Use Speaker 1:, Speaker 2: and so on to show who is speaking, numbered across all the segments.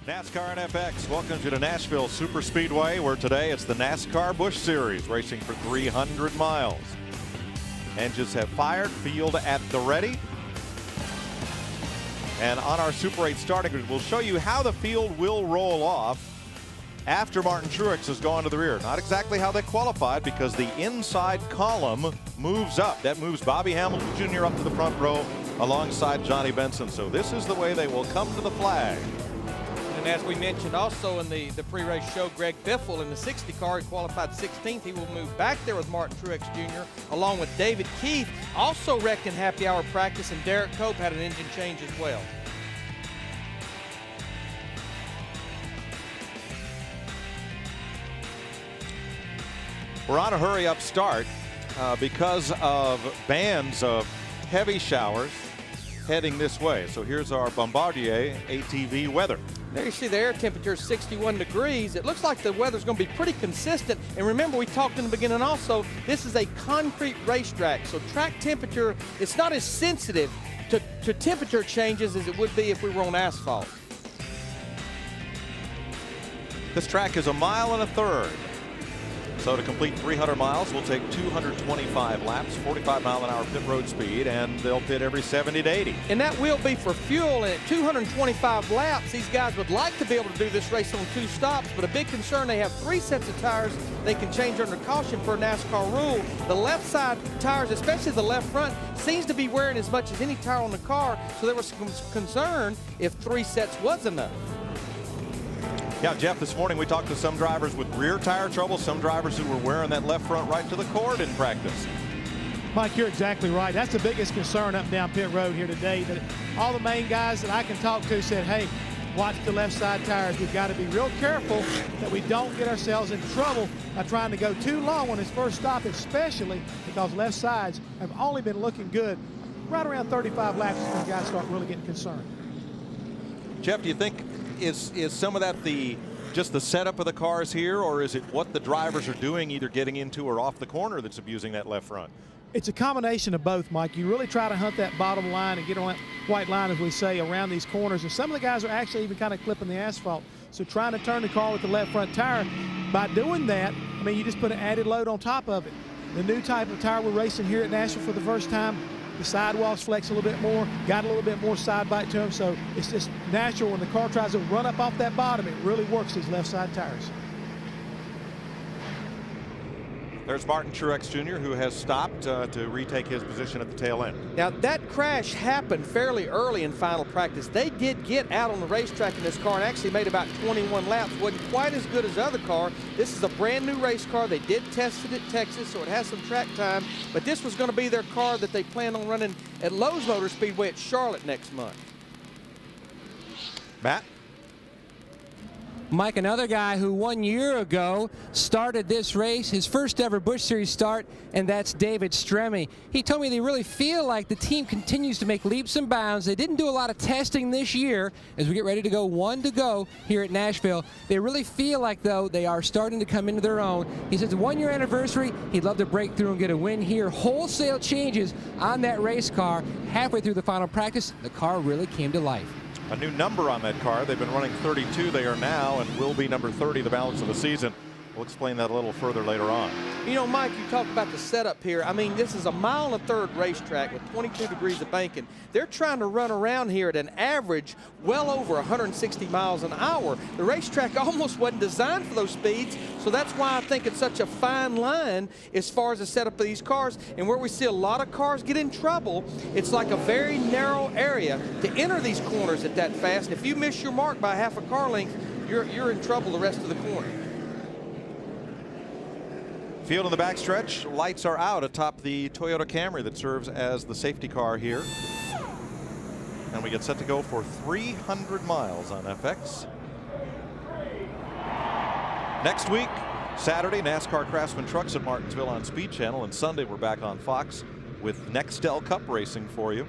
Speaker 1: NASCAR and FX welcomes you to Nashville Superspeedway, where today it's the NASCAR Busch Series, racing for 300 miles. Engines have fired, field at the ready. And on our Super 8 starting grid, we'll show you how the field will roll off after Martin Truex has gone to the rear. Not exactly how they qualified, because the inside column moves up. That moves Bobby Hamilton Jr. up to the front row alongside Johnny Benson. So this is the way they will come to the flag.
Speaker 2: And as we mentioned also in the pre-race show, Greg Biffle in the 60 car, he qualified 16th. He will move back there with Martin Truex Jr. along with David Keith, also wrecked in happy hour practice, and Derek Cope had an engine change as well.
Speaker 1: We're on a hurry-up start because of bands of heavy showers heading this way. So here's our Bombardier ATV weather.
Speaker 2: There you see the air temperature is 61 degrees. It looks like the weather's going to be pretty consistent. And remember, we talked in the beginning also, this is a concrete racetrack. So track temperature, it's not as sensitive to temperature changes as it would be if we were on asphalt.
Speaker 1: This track is 1.3 miles. So to complete 300 miles, we'll take 225 laps, 45-mile-an-hour pit road speed, and they'll pit every 70 to 80.
Speaker 2: And that will be for fuel. And at 225 laps, these guys would like to be able to do this race on 2 stops, but a big concern, they have 3 sets of tires they can change under caution per NASCAR rule. The left side tires, especially the left front, seems to be wearing as much as any tire on the car, so there was some concern if 3 sets was enough.
Speaker 1: Yeah, Jeff, this morning we talked to some drivers with rear tire trouble, some drivers who were wearing that left front right to the cord in practice.
Speaker 3: Mike, you're exactly right. That's the biggest concern up and down pit road here today, that all the main guys that I can talk to said, hey, watch the left side tires. We've got to be real careful that we don't get ourselves in trouble by trying to go too long on this first stop, especially because left sides have only been looking good right around 35 laps when guys start really getting concerned.
Speaker 1: Jeff, do you think is some of that just the setup of the cars here, or is it what the drivers are doing, either getting into or off the corner, that's abusing that left front?
Speaker 3: It's a combination of both, Mike. You really try to hunt that bottom line and get on that white line, as we say, around these corners. And some of the guys are actually even kind of clipping the asphalt. So trying to turn the car with the left front tire, by doing that, I mean, you just put an added load on top of it. The new type of tire we're racing here at Nashville for the first time, the sidewalls flex a little bit more, got a little bit more side bite to them, so it's just natural when the car tries to run up off that bottom, it really works these left side tires.
Speaker 1: There's Martin Truex Jr., who has stopped to retake his position at the tail end.
Speaker 2: Now, that crash happened fairly early in final practice. They did get out on the racetrack in this car and actually made about 21 laps. Wasn't quite as good as the other car. This is a brand new race car. They did test it at Texas, so it has some track time. But this was going to be their car that they plan on running at Lowe's Motor Speedway at Charlotte next month.
Speaker 1: Matt?
Speaker 4: Mike, another guy who 1 year ago started this race, his first ever Busch Series start, and that's David Stremme. He told me they really feel like the team continues to make leaps and bounds. They didn't do a lot of testing this year as we get ready to go 1 to go here at Nashville. They really feel like, though, they are starting to come into their own. He says the 1 year anniversary, he'd love to break through and get a win here. Wholesale changes on that race car. Halfway through the final practice, the car really came to life.
Speaker 1: A new number on that car. They've been running 32. They are now and will be number 30 the balance of the season. We'll explain that a little further later on.
Speaker 2: You know, Mike, you talk about the setup here. I mean, this is a 1.3 mile racetrack with 22 degrees of banking. They're trying to run around here at an average well over 160 miles an hour. The racetrack almost wasn't designed for those speeds, so that's why I think it's such a fine line as far as the setup of these cars. And where we see a lot of cars get in trouble, it's like a very narrow area to enter these corners at that fast. And if you miss your mark by half a car length, you're in trouble the rest of the corner.
Speaker 1: Field in the backstretch. Lights are out atop the Toyota Camry that serves as the safety car here. And we get set to go for 300 miles on FX. Next week, Saturday, NASCAR Craftsman Trucks at Martinsville on Speed Channel. And Sunday, we're back on Fox with Nextel Cup racing for you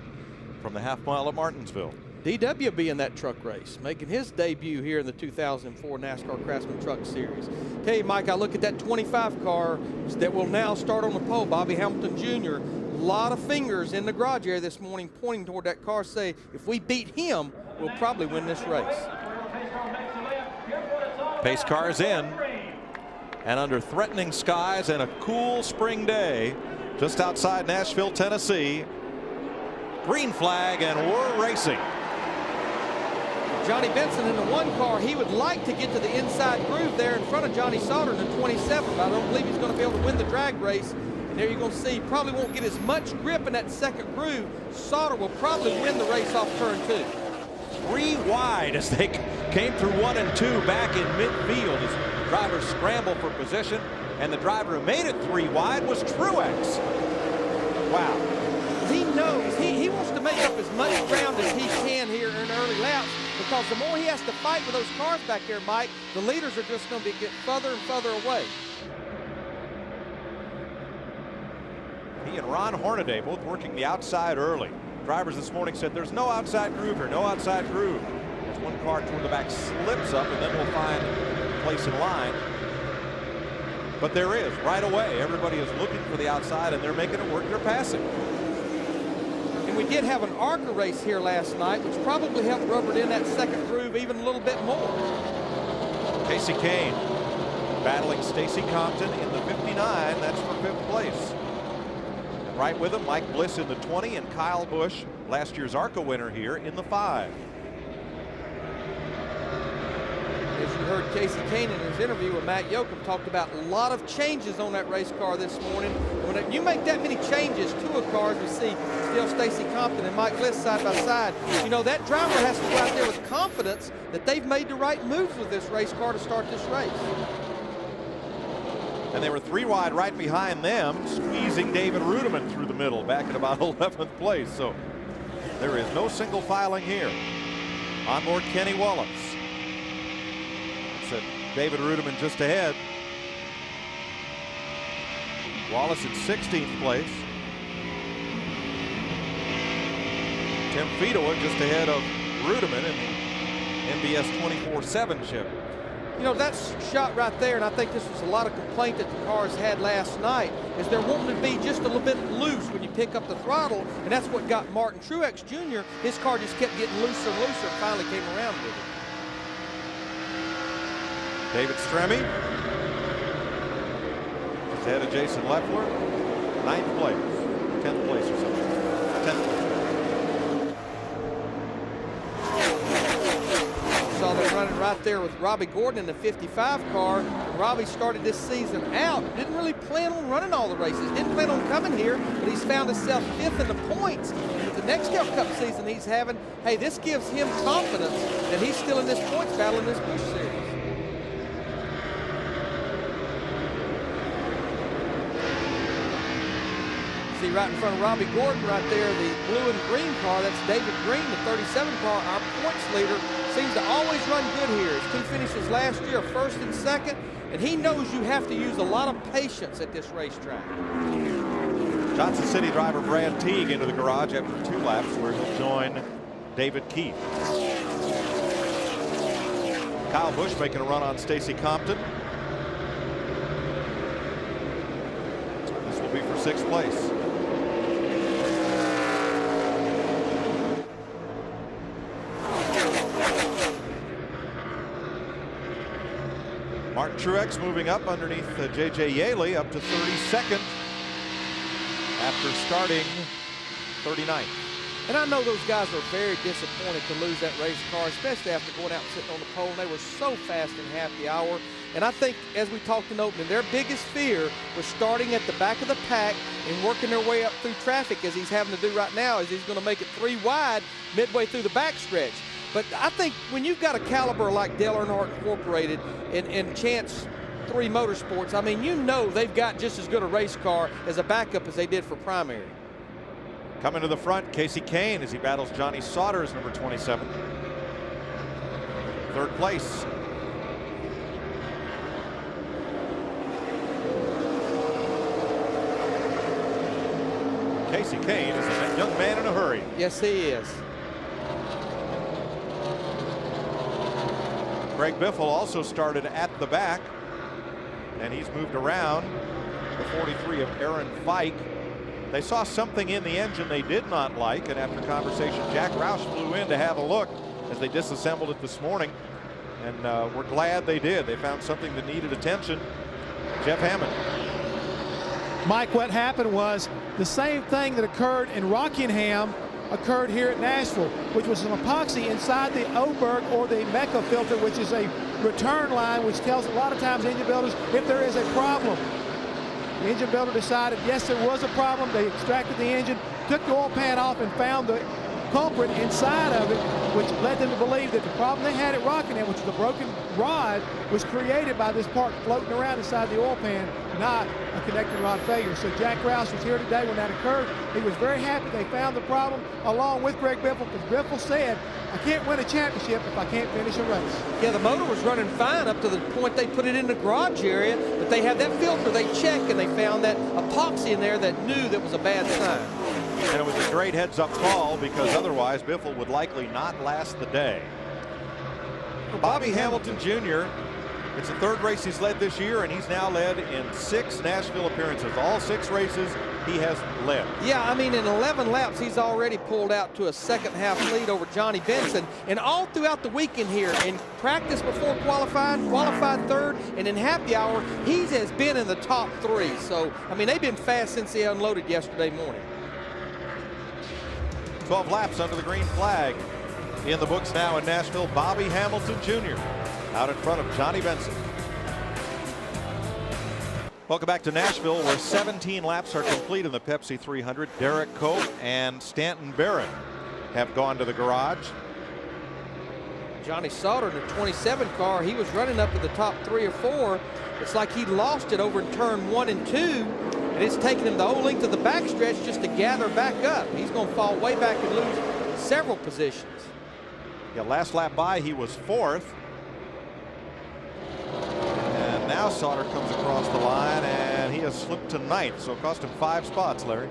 Speaker 1: from the half mile at Martinsville.
Speaker 2: DW will be in that truck race, making his debut here in the 2004 NASCAR Craftsman Truck Series. Tell you, Mike, I look at that 25 car that will now start on the pole, Bobby Hamilton Jr. A lot of fingers in the garage area this morning pointing toward that car, say, if we beat him, we'll probably win this race.
Speaker 1: Pace car is in, and under threatening skies and a cool spring day just outside Nashville, Tennessee. Green flag, and we're racing.
Speaker 2: Johnny Benson in the 1 car, he would like to get to the inside groove there in front of Johnny Sauter in the 27, but I don't believe he's going to be able to win the drag race. And there you're going to see, he probably won't get as much grip in that 2nd groove. Sauter will probably win the race off turn 2.
Speaker 1: 3 wide as they came through 1 and 2 back in midfield as drivers scramble for position, and the driver who made it 3 wide was Truex. Wow.
Speaker 2: He knows he wants to make up as much ground as he can here in early laps, because the more he has to fight with those cars back there, Mike, the leaders are just going to be getting further and further away.
Speaker 1: He and Ron Hornaday both working the outside early. Drivers this morning said there's no outside groove here, no outside groove. As one car toward the back slips up, and then we'll find a place in line. But there is, right away. Everybody is looking for the outside, and they're making it work. They're passing.
Speaker 2: And we did have an ARCA race here last night, which probably helped rubber in that 2nd groove even a little bit more.
Speaker 1: Casey Kane battling Stacy Compton in the 59. That's for 5th place. Right with him, Mike Bliss in the 20, and Kyle Busch, last year's ARCA winner here, in the 5.
Speaker 2: As you heard Casey Kane in his interview with Matt Yoakum, talked about a lot of changes on that race car this morning. When you make that many changes to a car, as we see still Stacy Compton and Mike Bliss side by side, you know, that driver has to go out there with confidence that they've made the right moves with this race car to start this race.
Speaker 1: And they were 3 wide right behind them, squeezing David Rudiman through the middle back at about 11th place. So there is no single filing here. On board Kenny Wallace. It's David Rudiman just ahead. Wallace in 16th place. Tim Fedowa just ahead of Rudiman in the NBS 24/7 chip.
Speaker 2: You know, that's shot right there, and I think this was a lot of complaint that the cars had last night, is they're wanting to be just a little bit loose when you pick up the throttle, and that's what got Martin Truex Jr. His car just kept getting looser and looser and finally came around with it.
Speaker 1: David Stremme is ahead of Jason Leffler, 9th place, 10th place or something. 10th place.
Speaker 2: Saw them running right there with Robbie Gordon in the 55 car. Robbie started this season out, didn't really plan on running all the races, didn't plan on coming here, but he's found himself 5th in the points. With the next Cup season he's having, hey, this gives him confidence that he's still in this points battle in this Busch Series. See right in front of Robbie Gordon right there, the blue and green car, that's David Green, the 37 car, our points leader. Seems to always run good here. His 2 finishes last year, 1st and 2nd, and he knows you have to use a lot of patience at this racetrack.
Speaker 1: Johnson City driver Brad Teague into the garage after 2 laps, where he'll join David Keith. Kyle Busch making a run on Stacy Compton. This will be for 6th place. Martin Truex moving up underneath J.J. Yaley up to 32nd after starting 39th.
Speaker 2: And I know those guys are very disappointed to lose that race car, especially after going out and sitting on the pole. And they were so fast in happy hour. And I think, as we talked in opening, their biggest fear was starting at the back of the pack and working their way up through traffic, as he's having to do right now, as he's going to make it 3 wide midway through the backstretch. But I think when you've got a caliber like Dale Earnhardt Incorporated and Chance 3 Motorsports, I mean, you know they've got just as good a race car as a backup as they did for primary.
Speaker 1: Coming to the front, Casey Kane as he battles Johnny Sauter as number 27. 3rd place. Casey Kane is a young man in a hurry.
Speaker 2: Yes, he is.
Speaker 1: Greg Biffle also started at the back, and he's moved around. The 43 of Aaron Fike. They saw something in the engine they did not like, and after conversation, Jack Roush flew in to have a look as they disassembled it this morning. And we're glad they did. They found something that needed attention. Jeff Hammond.
Speaker 3: Mike, what happened was the same thing that occurred in Rockingham occurred here at Nashville, which was some epoxy inside the Oberg or the Mecca filter, which is a return line, which tells a lot of times engine builders if there is a problem. The engine builder decided, yes, there was a problem. They extracted the engine, took the oil pan off, and found the culprit inside of it, which led them to believe that the problem they had at Rockingham, which was a broken rod, was created by this part floating around inside the oil pan, not a connecting rod failure. So Jack Rouse was here today when that occurred. He was very happy they found the problem along with Greg Biffle, because Biffle said, I can't win a championship if I can't finish a race.
Speaker 2: Yeah, the motor was running fine up to the point they put it in the garage area, but they had that filter they checked and they found that epoxy in there that knew that was a bad sign.
Speaker 1: And it was a great heads-up call, because otherwise Biffle would likely not last the day. Bobby Hamilton Jr., it's the third race he's led this year, and he's now led in 6 Nashville appearances. All 6 races he has led.
Speaker 2: Yeah, I mean, in 11 laps, he's already pulled out to a second-half lead over Johnny Benson. And all throughout the weekend here, in practice before qualified third, and in happy hour, he has been in the top 3. So, I mean, they've been fast since they unloaded yesterday morning.
Speaker 1: 12 laps under the green flag. In the books now in Nashville, Bobby Hamilton Jr. out in front of Johnny Benson. Welcome back to Nashville, where 17 laps are complete in the Pepsi 300. Derek Cope and Stanton Barrett have gone to the garage.
Speaker 2: Johnny Sauter in the 27 car, he was running up in the top 3 or 4. It's like he lost it over in turn 1 and 2. And it's taken him the whole length of the backstretch just to gather back up. He's going to fall way back and lose several positions.
Speaker 1: Yeah, last lap by, he was 4th. And now Sauter comes across the line, and he has slipped to 9th, so it cost him 5 spots, Larry.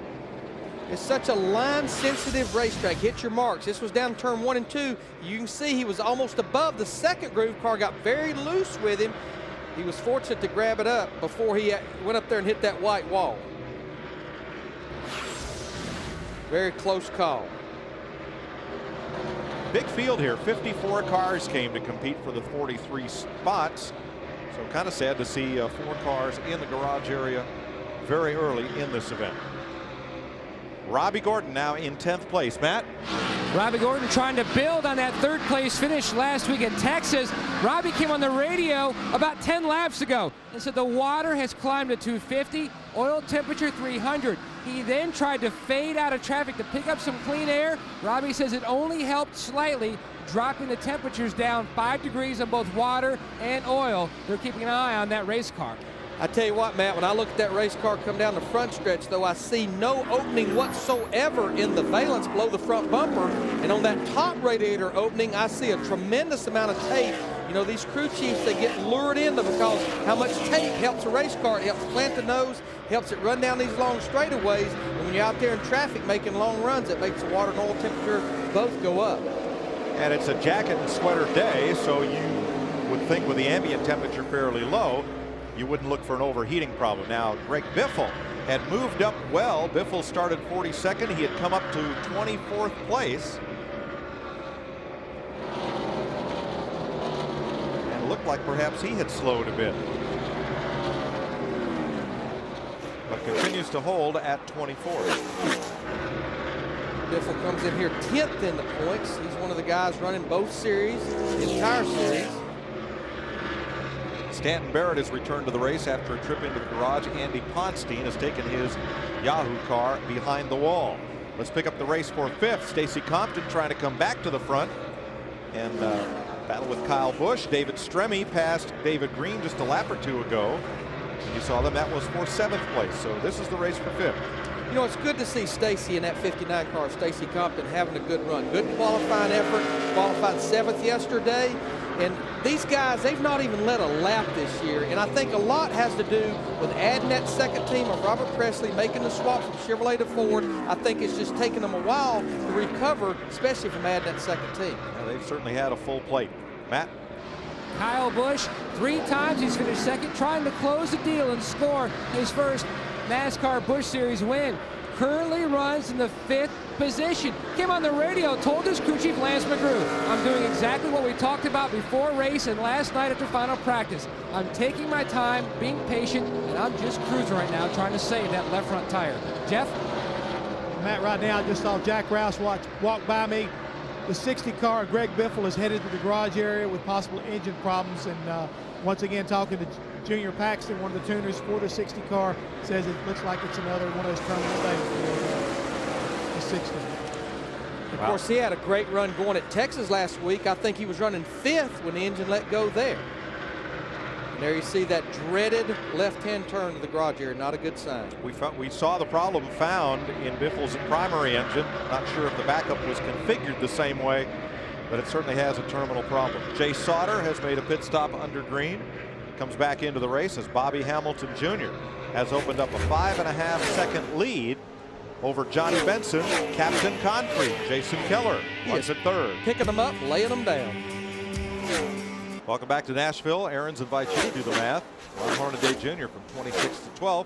Speaker 2: It's such a line-sensitive racetrack. Hit your marks. This was down turn 1 and 2. You can see he was almost above the second groove. Car got very loose with him. He was fortunate to grab it up before he went up there and hit that white wall. Very close call.
Speaker 1: Big field here. 54 cars came to compete for the 43 spots. So kind of sad to see 4 cars in the garage area very early in this event. Robbie Gordon now in 10th place. Matt?
Speaker 4: Robbie Gordon trying to build on that 3rd place finish last week at Texas. Robbie came on the radio about 10 laps ago and said the water has climbed to 250, oil temperature 300. He then tried to fade out of traffic to pick up some clean air. Robbie says it only helped slightly, dropping the temperatures down 5 degrees on both water and oil. They're keeping an eye on that race car.
Speaker 2: I tell you what, Matt, when I look at that race car come down the front stretch, though, I see no opening whatsoever in the valance below the front bumper. And on that top radiator opening, I see a tremendous amount of tape. You know, these crew chiefs, they get lured into because how much tape helps a race car. It helps plant the nose, helps it run down these long straightaways. And when you're out there in traffic making long runs, it makes the water and oil temperature both go up.
Speaker 1: And it's a jacket and sweater day, so you would think with the ambient temperature fairly low, you wouldn't look for an overheating problem. Now, Greg Biffle had moved up well. Biffle started 42nd. He had come up to 24th place. And it looked like perhaps he had slowed a bit. But continues to hold at 24th.
Speaker 2: Biffle comes in here 10th in the points. He's one of the guys running both series, the entire series.
Speaker 1: Stanton Barrett has returned to the race after a trip into the garage. Andy Ponstein has taken his Yahoo car behind the wall. Let's pick up the race for 5th. Stacy Compton trying to come back to the front and battle with Kyle Busch. David Stremme passed David Green just a lap or 2 ago. You saw them. That was for 7th place. So this is the race for 5th.
Speaker 2: You know, it's good to see Stacy in that 59 car, Stacy Compton, having a good run. Good qualifying effort. Qualified 7th yesterday. And these guys, they've not even led a lap this year. And I think a lot has to do with adding that second team of Robert Presley, making the swap from Chevrolet to Ford. I think it's just taken them a while to recover, especially from adding that second team.
Speaker 1: Yeah, they've certainly had a full plate. Matt?
Speaker 4: Kyle Busch, 3 times he's finished 2nd, trying to close the deal and score his first NASCAR Busch Series win. currently runs in the 5th position. Came on the radio, told his crew chief Lance McGrew, I'm doing exactly what we talked about before race and last night after final practice. I'm taking my time, being patient, and I'm just cruising right now trying to save that left front tire. Jeff?
Speaker 3: Matt, right now I just saw Jack Rouse walk by me. The 60 car, Greg Biffle, is headed to the garage area with possible engine problems. And once again, talking to Junior Paxton, one of the tuners for the 60 car, says it looks like it's another one of those terminal days for the 60.
Speaker 2: Of course, he had a great run going at Texas last week. I think he was running 5th when the engine let go there. And there you see that dreaded left-hand turn to the garage area. Not a good sign.
Speaker 1: We saw the problem found in Biffle's primary engine. Not sure if the backup was configured the same way, but it certainly has a terminal problem. Jay Sauter has made a pit stop under green. Comes back into the race as Bobby Hamilton Jr. has opened up a 5.5-second lead over Johnny Benson. Captain Concrete, Jason Keller, runs at 3rd.
Speaker 2: Picking them up, laying them down.
Speaker 1: Welcome back to Nashville. Aaron's invites you to do the math. Ron Hornaday Jr. from 26 to 12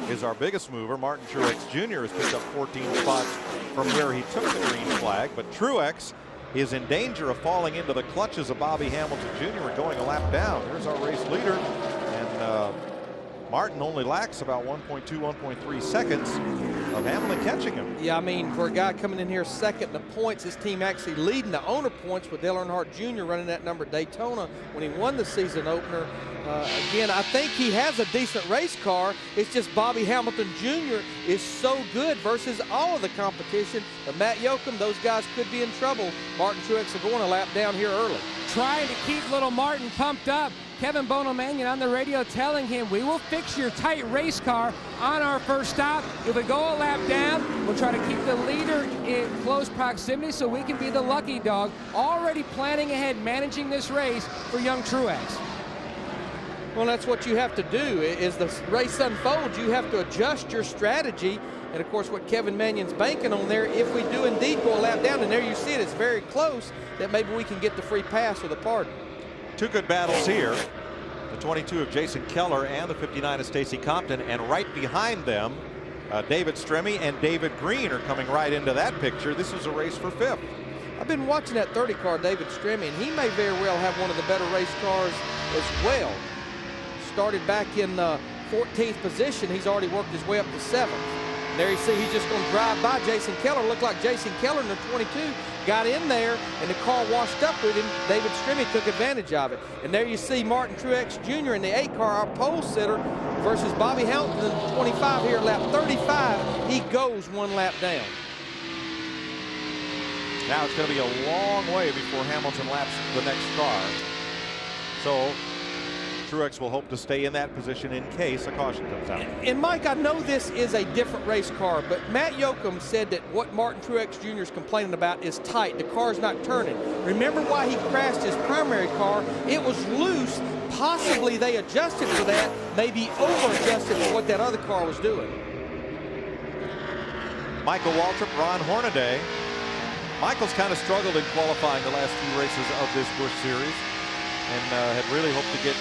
Speaker 1: is our biggest mover. Martin Truex Jr. has picked up 14 spots from where he took the green flag, but Truex is in danger of falling into the clutches of Bobby Hamilton Jr. and going a lap down. Here's our race leader, and Martin only lacks about 1.2, 1.3 seconds of Hamlin catching him.
Speaker 2: Yeah, I mean, for a guy coming in here second in the points, his team actually leading the owner points with Dale Earnhardt Jr. running that number at Daytona when he won the season opener. Again, I think he has a decent race car. It's just Bobby Hamilton Jr. is so good versus all of the competition. But Matt Yoakum, those guys could be in trouble. Martin Truex are going a lap down here early.
Speaker 4: Trying to keep little Martin pumped up. Kevin Bono-Mannion on the radio telling him, we will fix your tight race car on our first stop. If we go a lap down, we'll try to keep the leader in close proximity so we can be the lucky dog. Already planning ahead, managing this race for young Truex.
Speaker 2: Well, that's what you have to do. As the race unfolds, you have to adjust your strategy. And, of course, what Kevin Mannion's banking on there, if we do indeed go a lap down, and there you see it, it's very close, that maybe we can get the free pass with a pardon.
Speaker 1: Two good battles here. The 22 of Jason Keller and the 59 of Stacy Compton. And right behind them, David Stremme and David Green are coming right into that picture. This is a race for 5th.
Speaker 2: I've been watching that 30 car, David Stremme, and he may very well have one of the better race cars as well. Started back in 14th position. He's already worked his way up to 7th. And there you see he's just going to drive by Jason Keller. Looked like Jason Keller in the 22 got in there, and the car washed up with him. David Stremme took advantage of it. And there you see Martin Truex Jr. in the 8 car, our pole sitter, versus Bobby Hamilton in the 25 here, lap 35. He goes 1 lap down.
Speaker 1: Now it's going to be a long way before Hamilton laps the next car. So Truex will hope to stay in that position in case a caution comes out.
Speaker 2: And Mike, I know this is a different race car, but Matt Yoakum said that what Martin Truex Jr. is complaining about is tight. The car's not turning. Remember why he crashed his primary car? It was loose. Possibly they adjusted for that, maybe over-adjusted for what that other car was doing.
Speaker 1: Michael Waltrip, Ron Hornaday. Michael's kind of struggled in qualifying the last few races of this Busch Series and had really hoped to get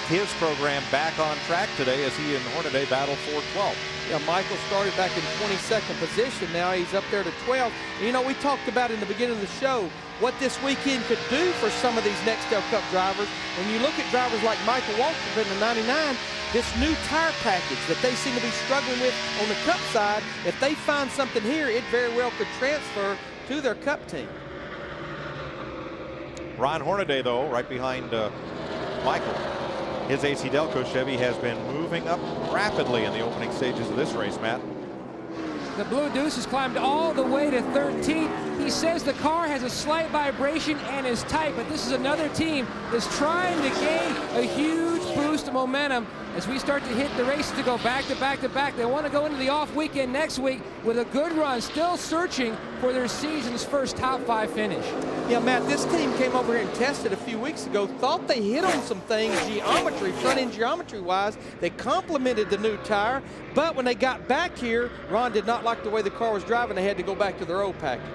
Speaker 1: his program back on track today as he and Hornaday battle for 12th.
Speaker 2: Yeah, Michael started back in 22nd position. Now he's up there to 12th. You know, we talked about in the beginning of the show what this weekend could do for some of these Nextel Cup drivers. When you look at drivers like Michael Waltrip in the 99, this new tire package that they seem to be struggling with on the Cup side, if they find something here, it very well could transfer to their Cup team.
Speaker 1: Ron Hornaday, though, right behind Michael. His AC Delco Chevy has been moving up rapidly in the opening stages of this race, Matt.
Speaker 4: The Blue Deuce has climbed all the way to 13th. He says the car has a slight vibration and is tight, but this is another team that's trying to gain a huge boost of momentum as we start to hit the races to go back to back to back. They want to go into the off weekend next week with a good run, still searching for their season's first top 5 finish.
Speaker 2: Yeah, Matt, this team came over here and tested a few weeks ago, thought they hit on some things geometry, front-end geometry-wise. They complimented the new tire, but when they got back here, Ron did not like the way the car was driving. They had to go back to their old package.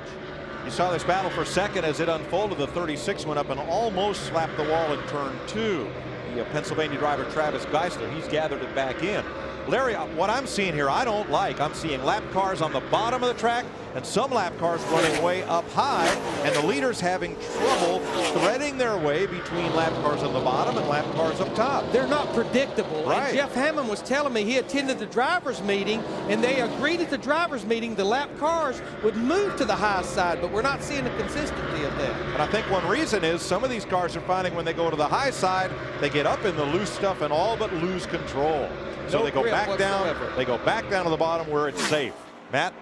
Speaker 1: You saw this battle for second as it unfolded. The 36 went up and almost slapped the wall in turn 2. The Pennsylvania driver Travis Geisler, he's gathered it back in. Larry, what I'm seeing here, I don't like. I'm seeing lap cars on the bottom of the track and some lap cars running way up high, and the leaders having trouble threading their way between lap cars on the bottom and lap cars up top.
Speaker 2: They're not predictable.
Speaker 1: Right.
Speaker 2: And Jeff Hammond was telling me he attended the drivers' meeting, and they agreed at the drivers' meeting the lap cars would move to the high side, but we're not seeing the consistency of that.
Speaker 1: And I think one reason is some of these cars are finding when they go to the high side, they get up in the loose stuff and all but lose control. So
Speaker 2: No
Speaker 1: they go
Speaker 2: grip
Speaker 1: back
Speaker 2: whatsoever.
Speaker 1: down. They go back down to the bottom where it's safe. Matt?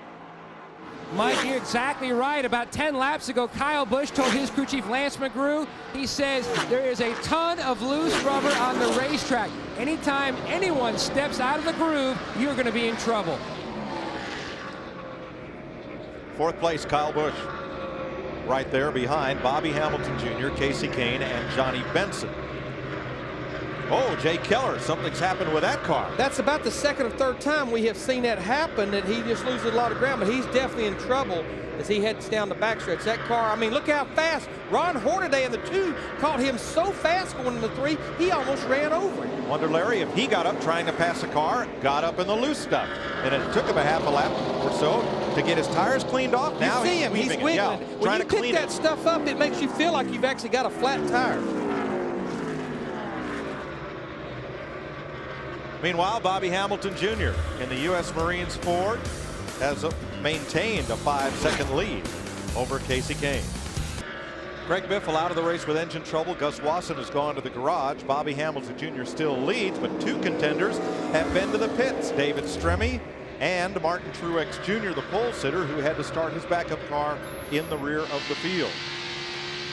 Speaker 4: Mike, you're exactly right. About 10 laps ago, Kyle Busch told his crew chief Lance McGrew, he says there is a ton of loose rubber on the racetrack. Anytime anyone steps out of the groove, you're going to be in trouble.
Speaker 1: Fourth place, Kyle Busch. Right there behind Bobby Hamilton Jr., Casey Kane, and Johnny Benson. Oh, Jay Keller, something's happened with that car.
Speaker 2: That's about the second or third time we have seen that happen, that he just loses a lot of ground, but he's definitely in trouble as he heads down the backstretch. That car, I mean, look how fast. Ron Hornaday in the 2 caught him so fast going in the 3, he almost ran over him.
Speaker 1: Wonder, Larry, if he got up trying to pass a car, got up in the loose stuff. And it took him a half a lap or so to get his tires cleaned off. Now
Speaker 2: you see him, he's wiggling.
Speaker 1: Yeah,
Speaker 2: when
Speaker 1: trying
Speaker 2: you
Speaker 1: to
Speaker 2: pick
Speaker 1: clean
Speaker 2: that
Speaker 1: it.
Speaker 2: stuff up, it makes you feel like you've actually got a flat tire.
Speaker 1: Meanwhile, Bobby Hamilton Jr. in the U.S. Marines Ford has maintained a 5-second lead over Casey Kane. Greg Biffle out of the race with engine trouble. Gus Wasson has gone to the garage. Bobby Hamilton Jr. still leads, but 2 contenders have been to the pits. David Stremme and Martin Truex Jr., the pole sitter, who had to start his backup car in the rear of the field.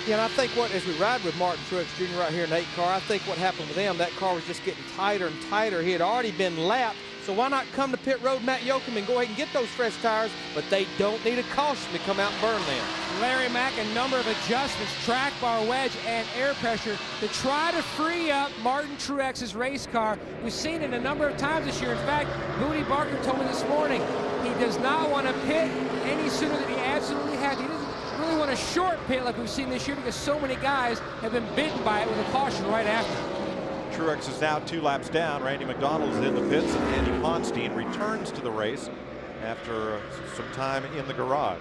Speaker 2: Yeah, and I think as we ride with Martin Truex Jr. right here in the 8 car, I think what happened with them, that car was just getting tighter and tighter. He had already been lapped, so why not come to pit road, Matt Yoakum, and go ahead and get those fresh tires, but they don't need a caution to come out and burn them.
Speaker 4: Larry Mack, a number of adjustments, track bar, wedge, and air pressure to try to free up Martin Truex's race car. We've seen it a number of times this year. In fact, Moody Barker told me this morning he does not want to pit any sooner than he absolutely has. He doesn't really want a short pit like we've seen this year because so many guys have been bitten by it with a caution right after.
Speaker 1: Truex is now 2 laps down. Randy McDonald is in the pits, and Andy Ponstein returns to the race after some time in the garage.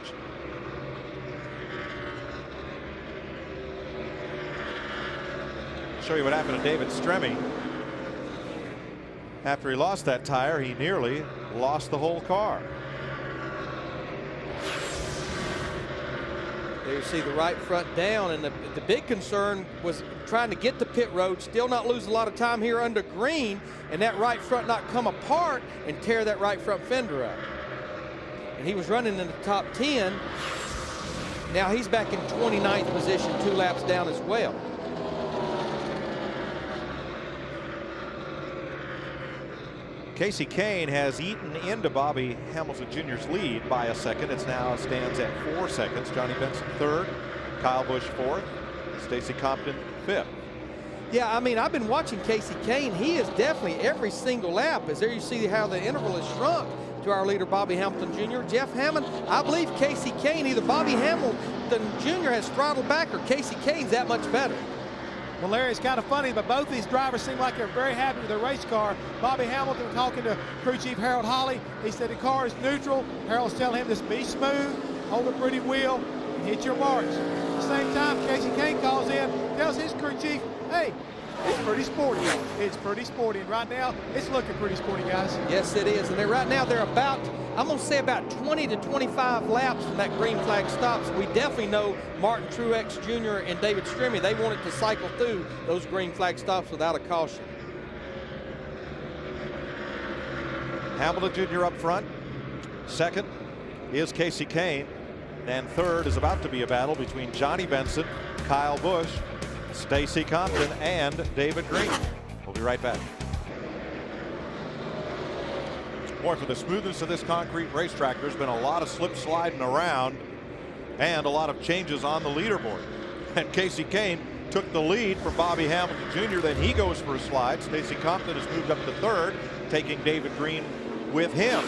Speaker 1: Show you what happened to David Stremme. After he lost that tire, he nearly lost the whole car.
Speaker 2: There you see the right front down, and the big concern was trying to get the pit road, still not lose a lot of time here under green, and that right front not come apart and tear that right front fender up. And he was running in the top 10. Now he's back in 29th position, 2 laps down as well.
Speaker 1: Casey Kane has eaten into Bobby Hamilton Jr.'s lead by a second. It now stands at 4 seconds. Johnny Benson 3rd, Kyle Busch 4th, Stacy Compton 5th.
Speaker 2: Yeah, I mean, I've been watching Casey Kane. He is definitely every single lap. As there you see how the interval has shrunk to our leader, Bobby Hamilton Jr. Jeff Hammond, I believe Casey Kane, either Bobby Hamilton Jr. has throttled back or Casey Kane's that much better.
Speaker 3: Well, Larry, it's kind of funny, but both these drivers seem like they're very happy with their race car. Bobby Hamilton talking to crew chief Harold Holley. He said the car is neutral. Harold's telling him just be smooth, hold a pretty wheel, and hit your marks. At the same time, Casey Kane calls in, tells his crew chief, hey, it's pretty sporty. It's pretty sporty. And right now, it's looking pretty sporty, guys.
Speaker 2: Yes, it is. And right now, they're about, I'm going to say about 20 to 25 laps from that green flag stop. So we definitely know Martin Truex Jr. and David Stremme, they wanted to cycle through those green flag stops without a caution.
Speaker 1: Hamilton Jr. up front. 2nd is Casey Kane. And 3rd is about to be a battle between Johnny Benson, Kyle Busch, Stacy Compton, and David Green. We'll be right back. Boy, for the smoothness of this concrete racetrack, there's been a lot of slip sliding around and a lot of changes on the leaderboard. And Casey Kane took the lead from Bobby Hamilton Jr. Then he goes for a slide. Stacy Compton has moved up to 3rd, taking David Green with him.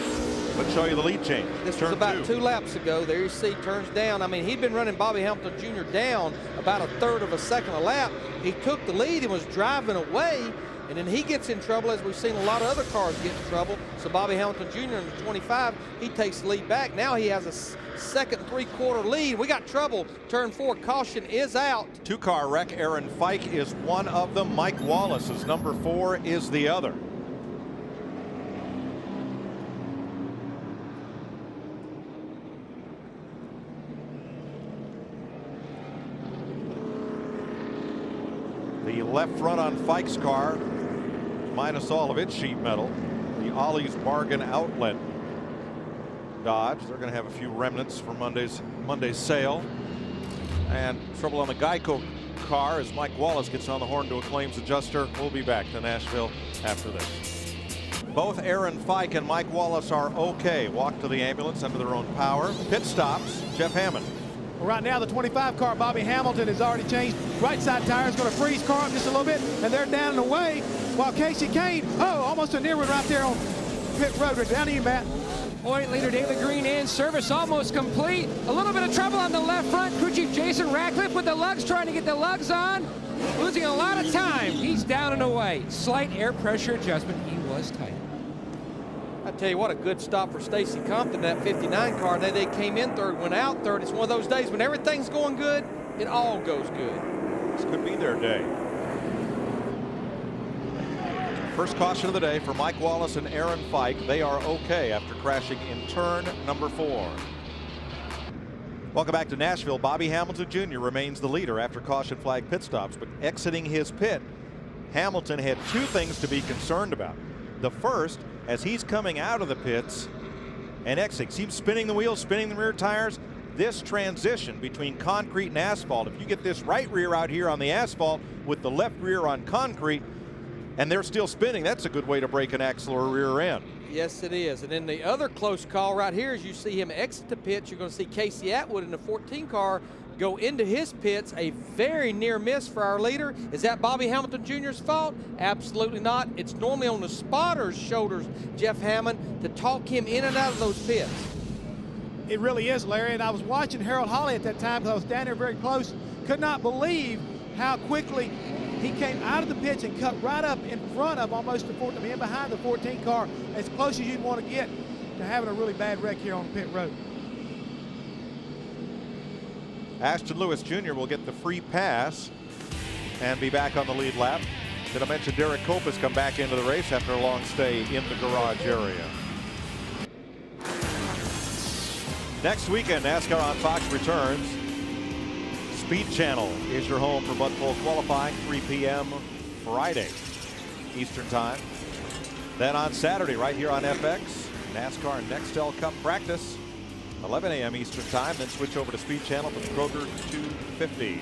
Speaker 1: Let's show you the lead change.
Speaker 2: This was about 2 laps ago. There you see, turns down. I mean, he'd been running Bobby Hamilton Jr. down about 1/3 of a second a lap. He took the lead and was driving away, And then he gets in trouble, as we've seen a lot of other cars get in trouble. So Bobby Hamilton Jr. in the 25, he takes the lead back. Now he has a second three-quarter lead. We got trouble. Turn 4, caution is out.
Speaker 1: Two-car wreck. Aaron Fike is one of them. Mike Wallace is number 4, is the other. The left front on Fike's car, minus all of its sheet metal. The Ollie's Bargain Outlet Dodge. They're going to have a few remnants from Monday's sale. And trouble on the Geico car as Mike Wallace gets on the horn to a claims adjuster. We'll be back to Nashville after this. Both Aaron Fike and Mike Wallace are okay. Walk to the ambulance under their own power. Pit stops, Jeff Hammond.
Speaker 3: Well, right now, the 25 car, Bobby Hamilton, has already changed. Right side tire is going to freeze car up just a little bit, and they're down and away. While Casey Kane, almost a near one right there on pit road. Down to you, Matt.
Speaker 4: Point leader David Green in, service almost complete. A little bit of trouble on the left front. Crew Chief Jason Ratcliffe with the lugs, trying to get the lugs on. Losing a lot of time. He's down and away. Slight air pressure adjustment. He was tight.
Speaker 2: I tell you what, a good stop for Stacy Compton, that 59 car. They came in third, went out third. It's one of those days when everything's going good, it all goes good.
Speaker 1: This could be their day. First caution of the day for Mike Wallace and Aaron Fike. They are okay after crashing in turn number 4. Welcome back to Nashville. Bobby Hamilton Jr. remains the leader after caution flag pit stops, but exiting his pit, Hamilton had 2 things to be concerned about. The first, as he's coming out of the pits and exiting, seems spinning the wheels, spinning the rear tires. This transition between concrete and asphalt, if you get this right rear out here on the asphalt with the left rear on concrete and they're still spinning, that's a good way to break an axle or rear end.
Speaker 2: Yes, it is. And then the other close call right here is you see him exit the pits. You're going to see Casey Atwood in the 14 car go into his pits. A very near miss for our leader. Is that Bobby Hamilton Jr.'s fault? Absolutely not. It's normally on the spotter's shoulders, Jeff Hammond, to talk him in and out of those pits.
Speaker 3: It really is, Larry. And I was watching Harold Holley at that time because I was down there very close. Could not believe how quickly he came out of the pits and cut right up in front of almost the 14, in behind the 14 car, as close as you'd want to get to having a really bad wreck here on the pit road.
Speaker 1: Ashton Lewis Jr. will get the free pass and be back on the lead lap. Did I mention Derek Cope has come back into the race after a long stay in the garage area. Next weekend, NASCAR on Fox returns. Speed Channel is your home for Bud Pole qualifying, 3 p.m. Friday Eastern Time. Then on Saturday, right here on FX, NASCAR Nextel Cup practice, 11 a.m. Eastern Time. Then switch over to Speed Channel for the Kroger 250.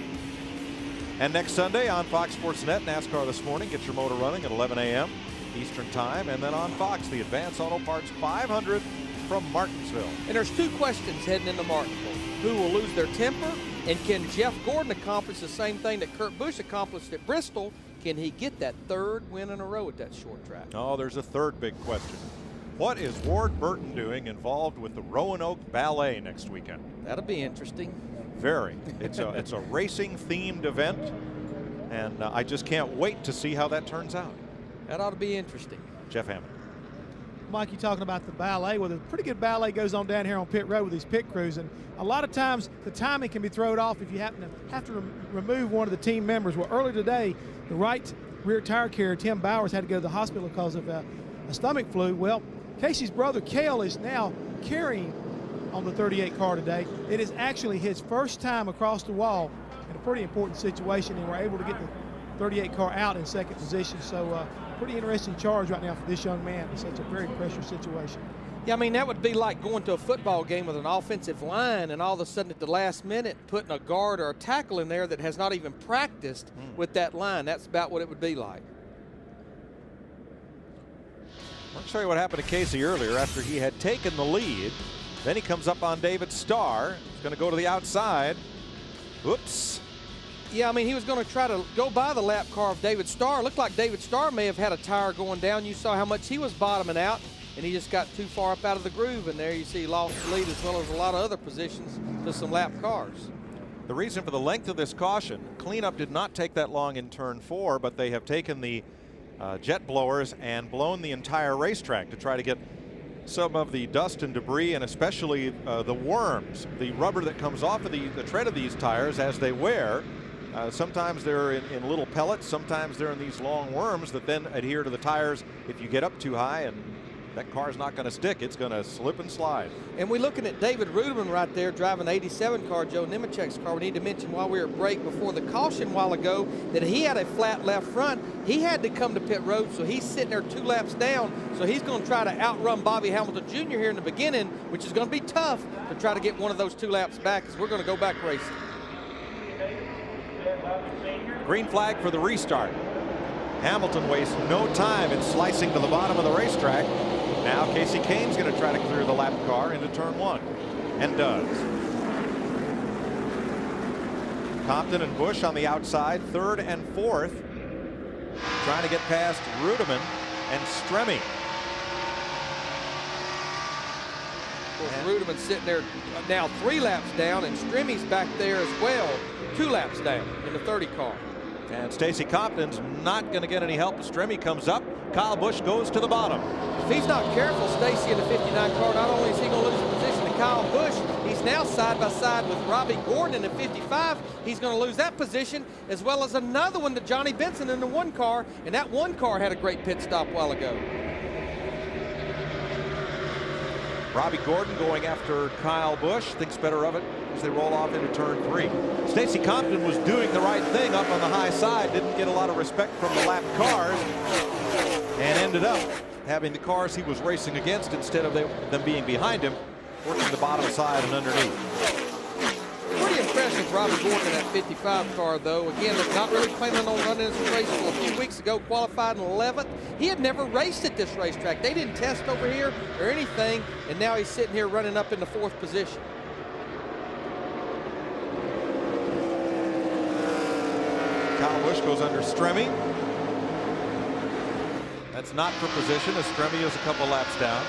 Speaker 1: And next Sunday on Fox Sports Net, NASCAR This Morning. Get your motor running at 11 a.m. Eastern Time. And then on Fox, the Advanced Auto Parts 500 from Martinsville.
Speaker 2: And there's 2 questions heading into Martinsville. Who will lose their temper? And can Jeff Gordon accomplish the same thing that Kurt Busch accomplished at Bristol? Can he get that 3rd win in a row at that short track?
Speaker 1: Oh, there's a 3rd big question. What is Ward Burton doing involved with the Roanoke Ballet next weekend?
Speaker 2: That'll be interesting.
Speaker 1: Very. It's a racing themed event, and I just can't wait to see how that turns out.
Speaker 2: That ought to be interesting.
Speaker 1: Jeff Hammond.
Speaker 3: Mike, you talking about the ballet. Well, a pretty good ballet goes on down here on pit road with these pit crews, and a lot of times the timing can be thrown off if you happen to have to remove one of the team members. Well, earlier today, the right rear tire carrier, Tim Bowers, had to go to the hospital because of a stomach flu. Well, Casey's brother, Cale, is now carrying on the 38 car today. It is actually his first time across the wall in a pretty important situation, and we're able to get the 38 car out in 2nd position. So pretty interesting charge right now for this young man in such a very pressure situation.
Speaker 2: Yeah, I mean, that would be like going to a football game with an offensive line and all of a sudden at the last minute putting a guard or a tackle in there that has not even practiced with that line. That's about what it would be like.
Speaker 1: I'll show you what happened to Casey earlier after he had taken the lead. Then he comes up on David Starr. He's going to go to the outside. Whoops.
Speaker 2: Yeah, I mean, he was going to try to go by the lap car of David Starr. Looked like David Starr may have had a tire going down. You saw how much he was bottoming out, and he just got too far up out of the groove, and there you see he lost the lead as well as a lot of other positions to some lap cars.
Speaker 1: The reason for the length of this caution, cleanup did not take that long in turn 4, but they have taken the jet blowers and blown the entire racetrack to try to get some of the dust and debris, and especially the worms, the rubber that comes off of the tread of these tires as they wear. Sometimes they're in little pellets, sometimes they're in these long worms that then adhere to the tires if you get up too high, and that car's not going to stick. It's going to slip and slide.
Speaker 2: And we're looking at David Ruderman right there driving the 87 car, Joe Nemechek's car. We need to mention while we were at break before the caution a while ago that he had a flat left front. He had to come to pit road, so he's sitting there 2 laps down. So he's going to try to outrun Bobby Hamilton Jr. here in the beginning, which is going to be tough to try to get one of those 2 laps back, as we're going to go back racing.
Speaker 1: Green flag for the restart. Hamilton wastes no time in slicing to the bottom of the racetrack. Now Casey Kane's going to try to clear the lap car into turn 1, and does. Compton and Busch on the outside, 3rd and 4th, trying to get past Ruderman and Stremme.
Speaker 2: Of course, Ruderman's sitting there now 3 laps down, and Stremme's back there as well, 2 laps down in the 30 car.
Speaker 1: And Stacy Compton's not going to get any help. Stremme comes up. Kyle Busch goes to the bottom.
Speaker 2: If he's not careful, Stacy in the 59 car, not only is he going to lose the position to Kyle Busch, he's now side by side with Robbie Gordon in the 55. He's going to lose that position, as well as another one to Johnny Benson in the 1 car, and that 1 car had a great pit stop a while ago.
Speaker 1: Robbie Gordon going after Kyle Busch, thinks better of it as they roll off into turn 3. Stacy Compton was doing the right thing up on the high side, didn't get a lot of respect from the lap cars, and ended up having the cars he was racing against, instead of them being behind him, working the bottom side and underneath.
Speaker 2: Pretty impressed with Robbie Gordon in that 55 car, though. Again, not really planning on running this race a few weeks ago, qualified in 11th. He had never raced at this racetrack. They didn't test over here or anything, and now he's sitting here running up in the 4th position.
Speaker 1: Kyle Busch goes under Stremme. That's not for position, as Stremme is a couple laps down.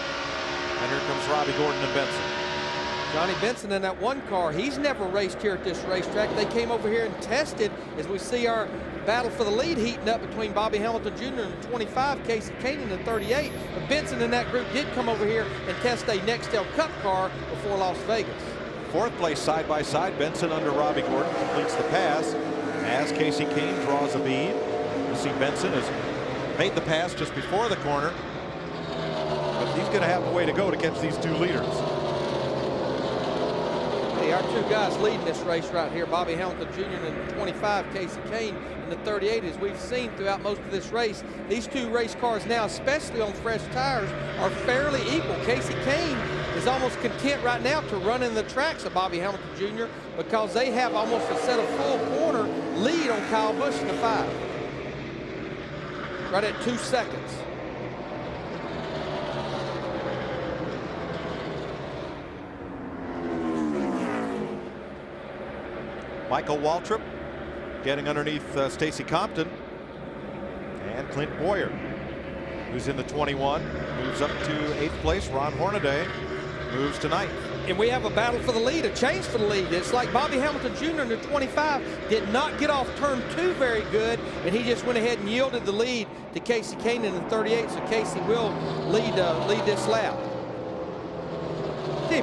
Speaker 1: And here comes Robbie Gordon and Benson.
Speaker 2: Johnny Benson in that 1 car, he's never raced here at this racetrack. They came over here and tested, as we see our battle for the lead heating up between Bobby Hamilton Jr. in the 25, Casey Kane in the 38. But Benson and that group did come over here and test a Nextel Cup car before Las Vegas.
Speaker 1: 4th place side by side, Benson under Robbie Gordon completes the pass as Casey Kane draws a bead. You see Benson has made the pass just before the corner, but he's going to have a way to go to catch these 2 leaders.
Speaker 2: Hey, our 2 guys leading this race right here, Bobby Hamilton Jr. in the 25, Casey Kane in the 38. As we've seen throughout most of this race, these 2 race cars now, especially on fresh tires, are fairly equal. Casey Kane is almost content right now to run in the tracks of Bobby Hamilton Jr. because they have almost a set of full corner lead on Kyle Busch in the 5. Right at 2 seconds.
Speaker 1: Michael Waltrip getting underneath Stacy Compton, and Clint Boyer, who's in the 21, moves up to 8th place. Ron Hornaday moves to 9th.
Speaker 2: And we have a battle for the lead, a change for the lead. It's like Bobby Hamilton Jr. in the 25 did not get off turn 2 very good, and he just went ahead and yielded the lead to Casey Kane in the 38, so Casey will lead this lap.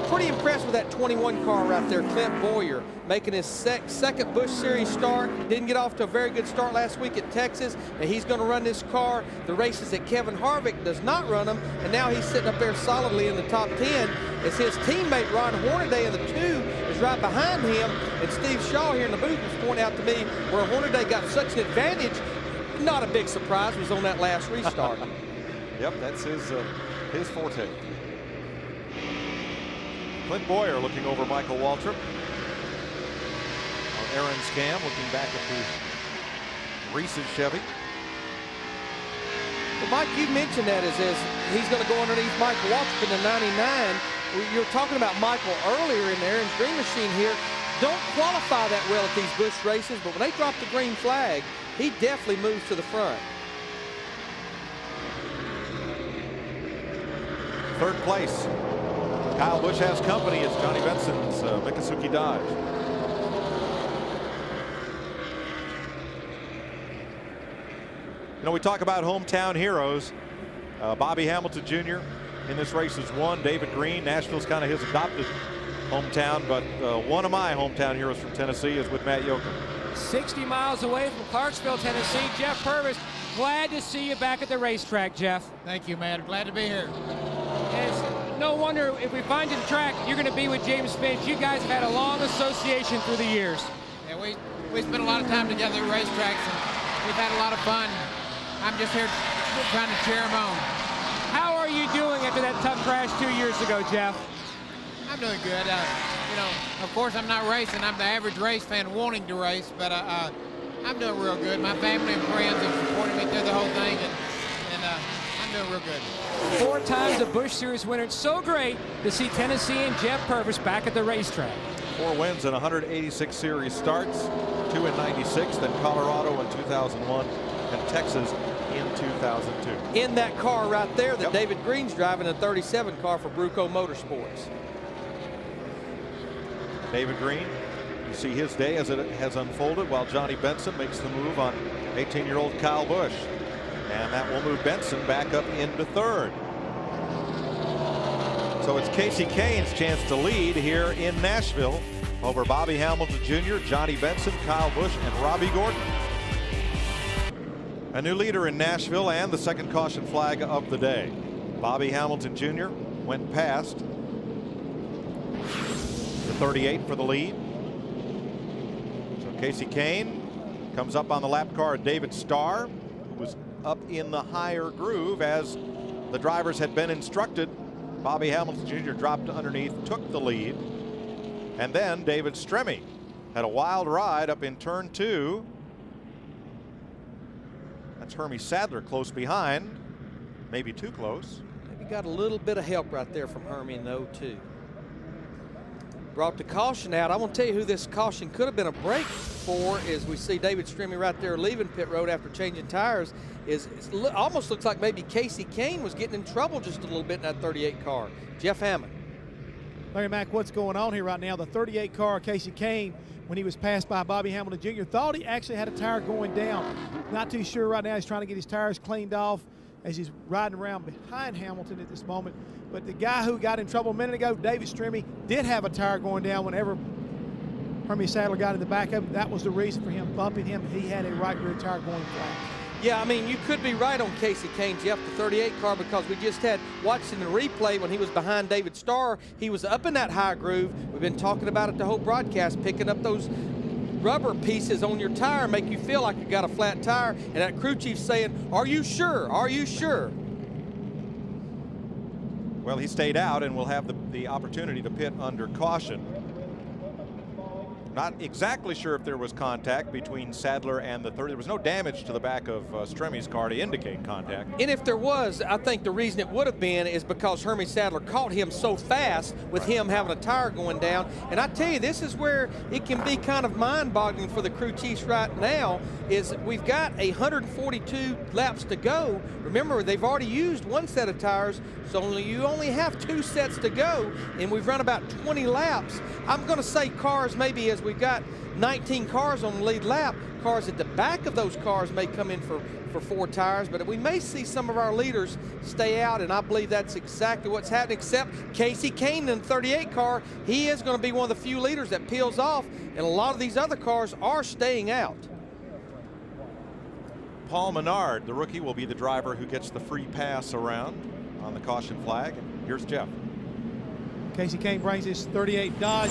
Speaker 2: Pretty impressed with that 21 car right there, Clint Boyer, making his second Busch Series start. Didn't get off to a very good start last week at Texas, and he's going to run this car the races that Kevin Harvick does not run them, and now he's sitting up there solidly in the top 10 as his teammate Ron Hornaday in the 2 is right behind him, and Steve Shaw here in the booth was pointing out to me where Hornaday got such an advantage. Not a big surprise, was on that last restart.
Speaker 1: Yep, that's his forte. Clint Boyer looking over Michael Waltrip. On Aaron's cam, looking back at the Reese's Chevy.
Speaker 2: Well, Mike, you mentioned that as he's going to go underneath Michael Waltrip in the 99. You were talking about Michael earlier in the Aaron's Dream Machine here. Don't qualify that well at these Busch races, but when they drop the green flag, he definitely moves to the front.
Speaker 1: 3rd place. Kyle Busch has company. It's Johnny Benson's Miccosukee Dodge. You know, we talk about hometown heroes. Bobby Hamilton Jr. in this race has won. David Green, Nashville's kind of his adopted hometown, but one of my hometown heroes from Tennessee is with Matt Yoakum.
Speaker 4: 60 miles away from Clarksville, Tennessee, Jeff Purvis. Glad to see you back at the racetrack, Jeff.
Speaker 5: Thank you, man. Glad to be here.
Speaker 4: It's no wonder if we find you the track, you're going to be with James Finch. You guys have had a long association through the years.
Speaker 5: Yeah, we spent a lot of time together at racetracks, and we've had a lot of fun. I'm just here trying to cheer him on.
Speaker 4: How are you doing after that tough crash 2 years ago, Jeff?
Speaker 5: I'm doing good. You know, of course, I'm not racing. I'm the average race fan wanting to race, but I'm doing real good. My family and friends have supported me through the whole thing, and I'm doing real good.
Speaker 4: 4 times a Busch Series winner. It's so great to see Tennessee and Jeff Purvis back at the racetrack.
Speaker 1: 4 wins and 186 series starts, 2 in 96, then Colorado in 2001, and Texas in 2002.
Speaker 2: In that car right there that David Green's driving, a 37 car for Bruco Motorsports.
Speaker 1: David Green, you see his day as it has unfolded while Johnny Benson makes the move on 18-year-old Kyle Busch. And that will move Benson back up into 3rd. So it's Casey Kane's chance to lead here in Nashville over Bobby Hamilton Jr., Johnny Benson, Kyle Busch, and Robbie Gordon. A new leader in Nashville and the second caution flag of the day. Bobby Hamilton Jr. went past the 38 for the lead. So Casey Kane comes up on the lap car of David Starr, who was up in the higher groove as the drivers had been instructed. Bobby Hamilton Jr. dropped underneath, took the lead. And then David Stremme had a wild ride up in turn 2. That's Hermie Sadler close behind, maybe too close.
Speaker 2: Maybe got a little bit of help right there from Hermie in the 0-2. Brought the caution out. I want to tell you who this caution could have been a break for is we see David Stremme right there leaving pit road after changing tires. Almost looks like maybe Casey Kane was getting in trouble just a little bit in that 38 car. Jeff Hammond.
Speaker 3: Larry Mack, what's going on here right now? The 38 car, Casey Kane, when he was passed by Bobby Hamilton Jr., thought he actually had a tire going down. Not too sure right now. He's trying to get his tires cleaned off as he's riding around behind Hamilton at this moment. But the guy who got in trouble a minute ago, David Stremme, did have a tire going down whenever Hermie Sadler got in the back of him. That was the reason for him bumping him. He had a right rear tire going flat.
Speaker 2: Yeah, I mean, you could be right on Casey Kane, Jeff, the 38 car, because we just had, watching the replay when he was behind David Starr, he was up in that high groove. We've been talking about it the whole broadcast, picking up those rubber pieces on your tire make you feel like you got a flat tire, and that crew chief's saying, are you sure? Are you sure?
Speaker 1: Well, he stayed out and will have the opportunity to pit under caution. Not exactly sure if there was contact between Sadler and the 30. There was no damage to the back of Stremme's car to indicate contact.
Speaker 2: And if there was, I think the reason it would have been is because Hermie Sadler caught him so fast with him having a tire going down. And I tell you, this is where it can be kind of mind-boggling for the crew chiefs right now, is we've got 142 laps to go. Remember, they've already used 1 set of tires, so you only have 2 sets to go, and we've run about 20 laps. I'm going to say cars maybe, as we've got 19 cars on the lead lap, cars at the back of those cars may come in for 4 tires, but we may see some of our leaders stay out, and I believe that's exactly what's happening, except Casey Kane in the 38 car. He is going to be one of the few leaders that peels off, and a lot of these other cars are staying out.
Speaker 1: Paul Menard, the rookie, will be the driver who gets the free pass around on the caution flag. Here's Jeff.
Speaker 3: Casey Kane brings his 38 Dodge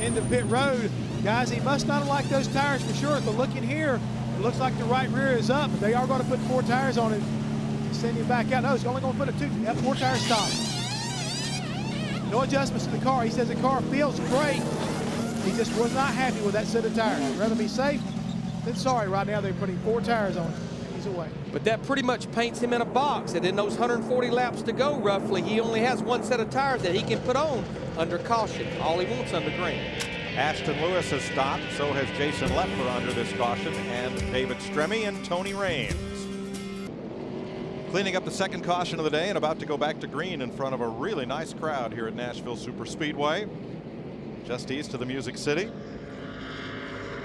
Speaker 3: into pit road. Guys, he must not have liked those tires for sure. But looking here, it looks like the right rear is up. They are going to put 4 tires on it. Send him back out. No, he's only going to put a 2. Yep, 4 tires stop. No adjustments to the car. He says the car feels great. He just was not happy with that set of tires. He'd rather be safe than sorry. Right now they're putting 4 tires on it. He's away.
Speaker 2: But that pretty much paints him in a box. And in those 140 laps to go, roughly, he only has 1 set of tires that he can put on under caution. All he wants under green.
Speaker 1: Ashton Lewis has stopped. So has Jason Leffler under this caution, and David Stremme and Tony Raines. Cleaning up the second caution of the day and about to go back to green in front of a really nice crowd here at Nashville Superspeedway, just east of the Music City.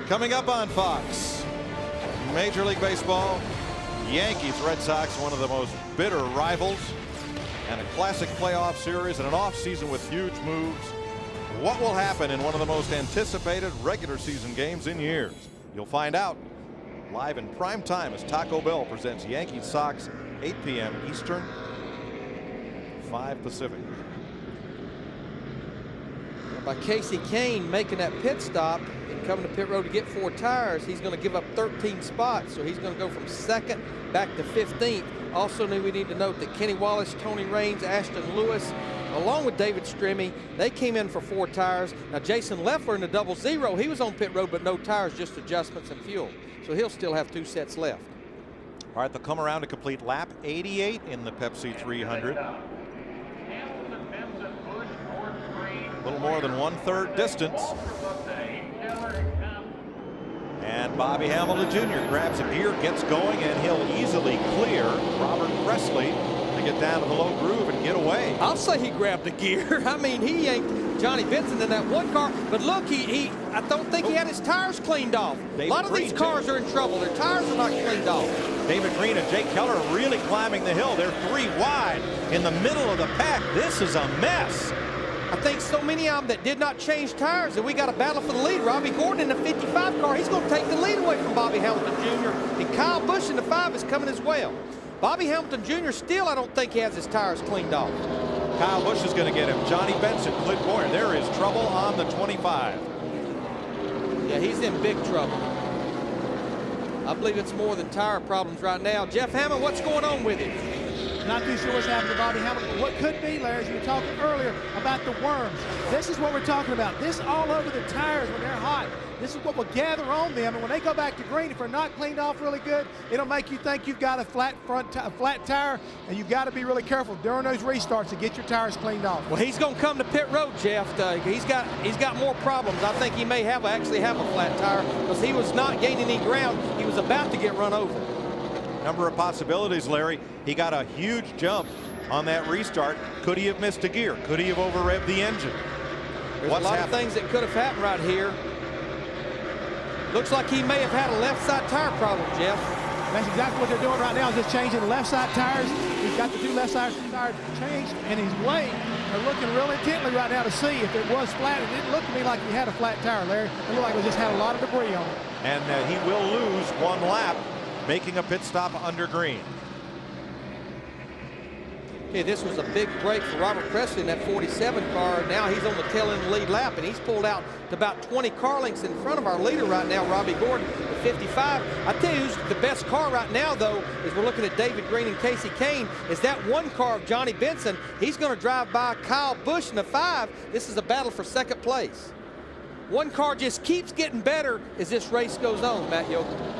Speaker 1: Coming up on Fox, Major League Baseball, Yankees, Red Sox, one of the most bitter rivals, and a classic playoff series and an offseason with huge moves. What will happen in one of the most anticipated regular season games in years? You'll find out live in prime time as Taco Bell presents Yankees Sox, 8 p.m. Eastern, 5 Pacific.
Speaker 2: By Casey Kane making that pit stop and coming to pit road to get 4 tires, he's going to give up 13 spots, so he's going to go from 2nd back to 15th. Also, we need to note that Kenny Wallace, Tony Raines, Ashton Lewis, along with David Stremme, they came in for 4 tires. Now, Jason Leffler in the 00, he was on pit road, but no tires, just adjustments and fuel. So he'll still have 2 sets left.
Speaker 1: All right, they'll come around to complete lap 88 in the Pepsi 300. A little more than 1/3 distance. And Bobby Hamilton Jr. grabs a gear, gets going, and he'll easily clear Robert Presley to get down to the low groove and get away.
Speaker 2: I'll say he grabbed the gear. I mean, he yanked Johnny Benson in that one car. But look, I don't think he had his tires cleaned off. A lot of these cars are in trouble. Their tires are not cleaned off.
Speaker 1: David Green and Jake Keller are really climbing the hill. They're 3 wide in the middle of the pack. This is a mess.
Speaker 2: I think so many of them that did not change tires, and we got a battle for the lead. Robbie Gordon in the 55 car, he's going to take the lead away from Bobby Hamilton Jr. And Kyle Busch in the 5 is coming as well. Bobby Hamilton Jr. still, I don't think he has his tires cleaned off.
Speaker 1: Kyle Busch is going to get him. Johnny Benson, Clint Boyer. There is trouble on the 25.
Speaker 2: Yeah, he's in big trouble. I believe it's more than tire problems right now. Jeff Hammond, what's going on with him?
Speaker 3: Not too sure what's happened to Bobby Hamilton. What could be, Larry, as you were talking earlier about the worms. This is what we're talking about. This all over the tires when they're hot. This is what will gather on them, and when they go back to green, if they're not cleaned off really good, it'll make you think you've got a flat tire, and you've got to be really careful during those restarts to get your tires cleaned off.
Speaker 2: Well, he's going to come to pit road, Jeff. He's got more problems. I think he may actually have a flat tire because he was not gaining any ground. He was about to get run over.
Speaker 1: Number of possibilities, Larry. He got a huge jump on that restart. Could he have missed a gear? Could he have over-revved the engine?
Speaker 2: There's a lot of things that could have happened right here. Looks like he may have had a left side tire problem, Jeff.
Speaker 3: That's exactly what they're doing right now, is just changing the left side tires. He's got the 2 left side tires changed, and he's waiting. They're looking real intently right now to see if it was flat. It didn't look to me like he had a flat tire, Larry. It looked like it just had a lot of debris on it.
Speaker 1: And he will lose 1 lap, making a pit stop under green.
Speaker 2: Okay, this was a big break for Robert Presley in that 47 car. Now he's on the tail end of the lead lap, and he's pulled out to about 20 car lengths in front of our leader right now, Robbie Gordon, at 55. I tell you who's the best car right now, though, is we're looking at David Green and Casey Kane, is that 1 car of Johnny Benson. He's going to drive by Kyle Busch in the 5. This is a battle for 2nd place. 1 car just keeps getting better as this race goes on, Matt Yoakum.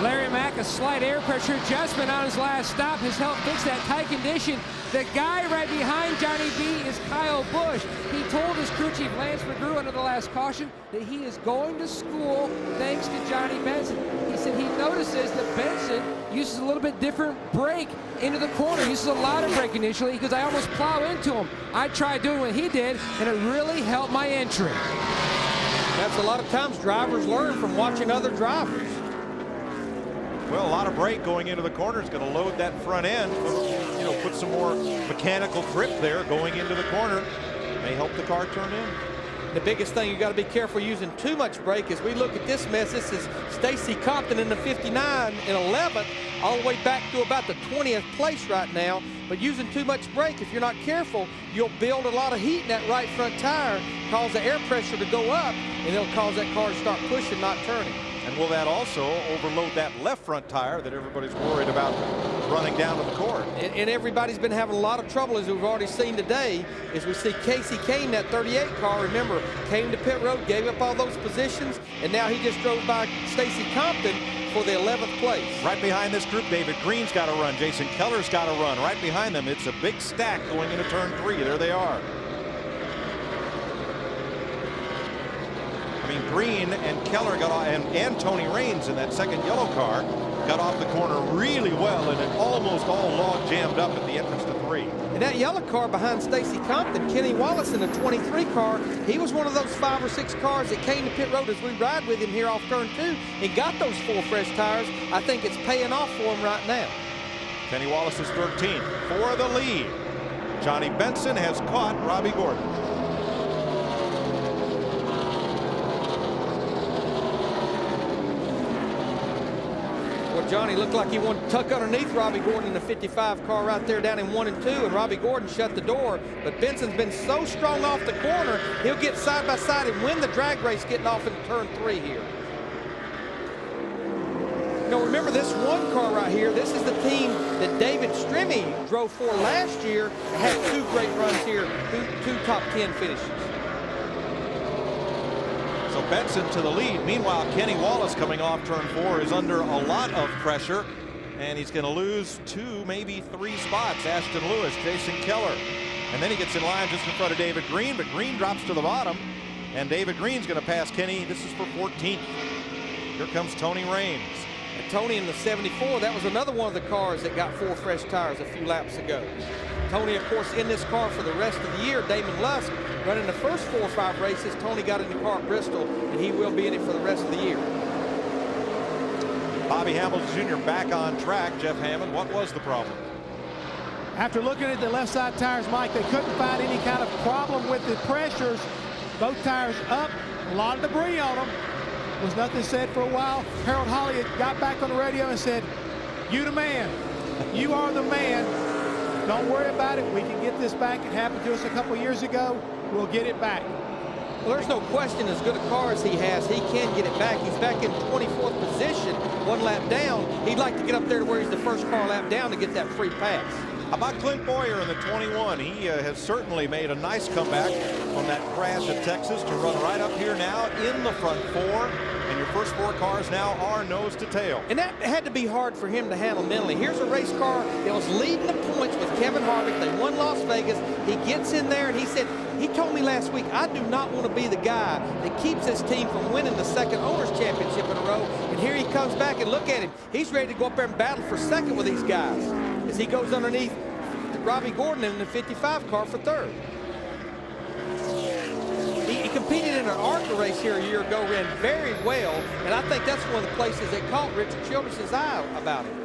Speaker 4: Larry Mack, a slight air pressure adjustment on his last stop has helped fix that tight condition. The guy right behind Johnny B is Kyle Busch. He told his crew chief Lance McGrew under the last caution that he is going to school thanks to Johnny Benson. He said he notices that Benson uses a little bit different brake into the corner. He uses a lot of brake initially because I almost plow into him. I tried doing what he did, and it really helped my entry.
Speaker 2: That's a lot of times drivers learn from watching other drivers.
Speaker 1: Well, a lot of brake going into the corner is going to load that front end. You know, put some more mechanical grip there going into the corner. May help the car turn in.
Speaker 2: The biggest thing you got to be careful using too much brake. As we look at this mess, this is Stacy Compton in the 59 in 11th, all the way back to about the 20th place right now. But using too much brake, if you're not careful, you'll build a lot of heat in that right front tire, cause the air pressure to go up, and it'll cause that car to start pushing, not turning.
Speaker 1: And will that also overload that left front tire that everybody's worried about running down to the court?
Speaker 2: And everybody's been having a lot of trouble, as we've already seen today, as we see Casey Kane, that 38 car, remember, came to pit road, gave up all those positions, and now he just drove by Stacy Compton for the 11th place.
Speaker 1: Right behind this group, David Green's got to run. Jason Keller's got to run. Right behind them, it's a big stack going into turn 3. There they are. I mean, Green and Keller got off, and Tony Raines in that second yellow car got off the corner really well mile and it almost all log jammed up at the entrance to 3.
Speaker 2: And that yellow car behind Stacy Compton, Kenny Wallace in the 23 car, he was one of those 5 or 6 cars that came to pit road as we ride with him here off turn 2 and got those 4 fresh tires. I think it's paying off for him right now.
Speaker 1: Kenny Wallace is 13th for the lead. Johnny Benson has caught Robbie Gordon.
Speaker 2: Well, Johnny looked like he wanted to tuck underneath Robbie Gordon in the 55 car right there down in 1 and 2, and Robbie Gordon shut the door. But Benson's been so strong off the corner, he'll get side by side and win the drag race getting off into turn 3 here. Now remember this 1 car right here, this is the team that David Stremme drove for last year and had 2 great runs here, two top 10 finishes.
Speaker 1: So Benson to the lead. Meanwhile, Kenny Wallace coming off turn 4 is under a lot of pressure, and he's going to lose 2, maybe 3 spots. Ashton Lewis, Jason Keller, and then he gets in line just in front of David Green, but Green drops to the bottom, and David Green's going to pass Kenny. This is for 14th. Here comes Tony Raines.
Speaker 2: And Tony in the 74, that was another one of the cars that got 4 fresh tires a few laps ago. Tony, of course, in this car for the rest of the year. Damon Lusk running the first 4 or 5 races. Tony got in the car at Bristol, and he will be in it for the rest of the year.
Speaker 1: Bobby Hamilton Jr. back on track. Jeff Hammond, what was the problem?
Speaker 3: After looking at the left side tires, Mike, they couldn't find any kind of problem with the pressures. Both tires up, a lot of debris on them. Was nothing said for a while. Harold Holly had got back on the radio and said, "You the man. You are the man. Don't worry about it. We can get this back. It happened to us a couple years ago. We'll get it back."
Speaker 2: Well, there's no question, as good a car as he has, he can get it back. He's back in 24th position, 1 lap down. He'd like to get up there to where he's the first car lap down to get that free pass.
Speaker 1: How about Clint Boyer in the 21? He has certainly made a nice comeback from that crash at Texas to run right up here now in the front 4. And your first 4 cars now are nose to tail.
Speaker 2: And that had to be hard for him to handle mentally. Here's a race car that was leading the points with Kevin Harvick. They won Las Vegas. He gets in there and he said, he told me last week, I do not want to be the guy that keeps his team from winning the 2nd Owners Championship in a row. And here he comes back, and look at him. He's ready to go up there and battle for 2nd with these guys as he goes underneath Robbie Gordon in the 55 car for 3rd. He competed in an ARCA race here a year ago, ran very well, and I think that's one of the places that caught Richard Childress' eye about him.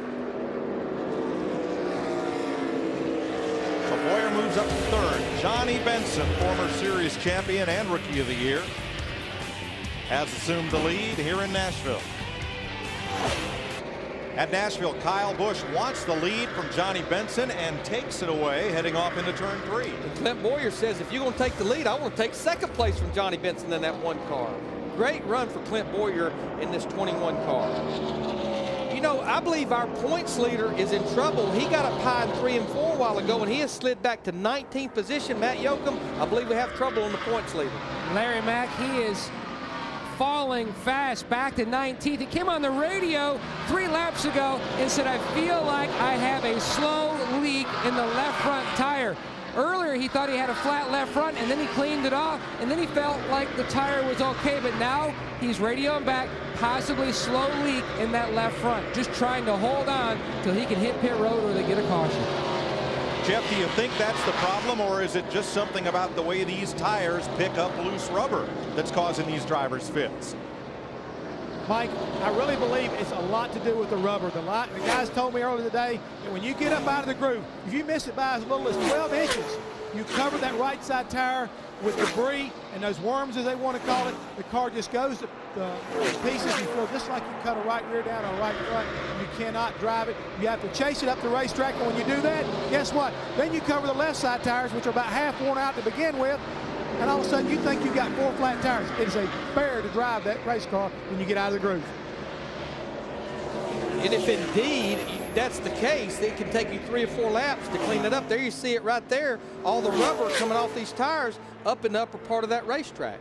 Speaker 1: So Boyer moves up to 3rd. Johnny Benson, former series champion and rookie of the year, has assumed the lead here in Nashville. At Nashville, Kyle Busch wants the lead from Johnny Benson and takes it away, heading off into turn 3.
Speaker 2: And Clint Boyer says, if you're going to take the lead, I want to take 2nd place from Johnny Benson in that 1 car. Great run for Clint Boyer in this 21 car. You know, I believe our points leader is in trouble. He got up high in 3 and 4 a while ago, and he has slid back to 19th position. Matt Yoakum, I believe we have trouble on the points leader.
Speaker 4: Larry Mack, he is falling fast back to 19th. He came on the radio 3 laps ago and said, I feel like I have a slow leak in the left front tire. Earlier he thought he had a flat left front, and then he cleaned it off, and then he felt like the tire was okay, but now he's radioing back, possibly slow leak in that left front, just trying to hold on till he can hit pit road or they get a caution.
Speaker 1: Jeff, do you think that's the problem, or is it just something about the way these tires pick up loose rubber that's causing these drivers fits?
Speaker 3: Mike, I really believe it's a lot to do with the rubber. The guys told me earlier today that when you get up out of the groove, if you miss it by as little as 12 inches, you cover that right side tire with debris and those worms, as they want to call it. The car just goes to pieces. You feel just like you cut a right rear down or a right front. You cannot drive it. You have to chase it up the racetrack, and when you do that, guess what? Then you cover the left side tires, which are about half worn out to begin with, and all of a sudden you think you've got 4 flat tires. It is a bear to drive that race car when you get out of the groove.
Speaker 2: And if indeed that's the case, it can take you 3 or 4 laps to clean it up. There you see it right there, all the rubber coming off these tires up in the upper part of that racetrack.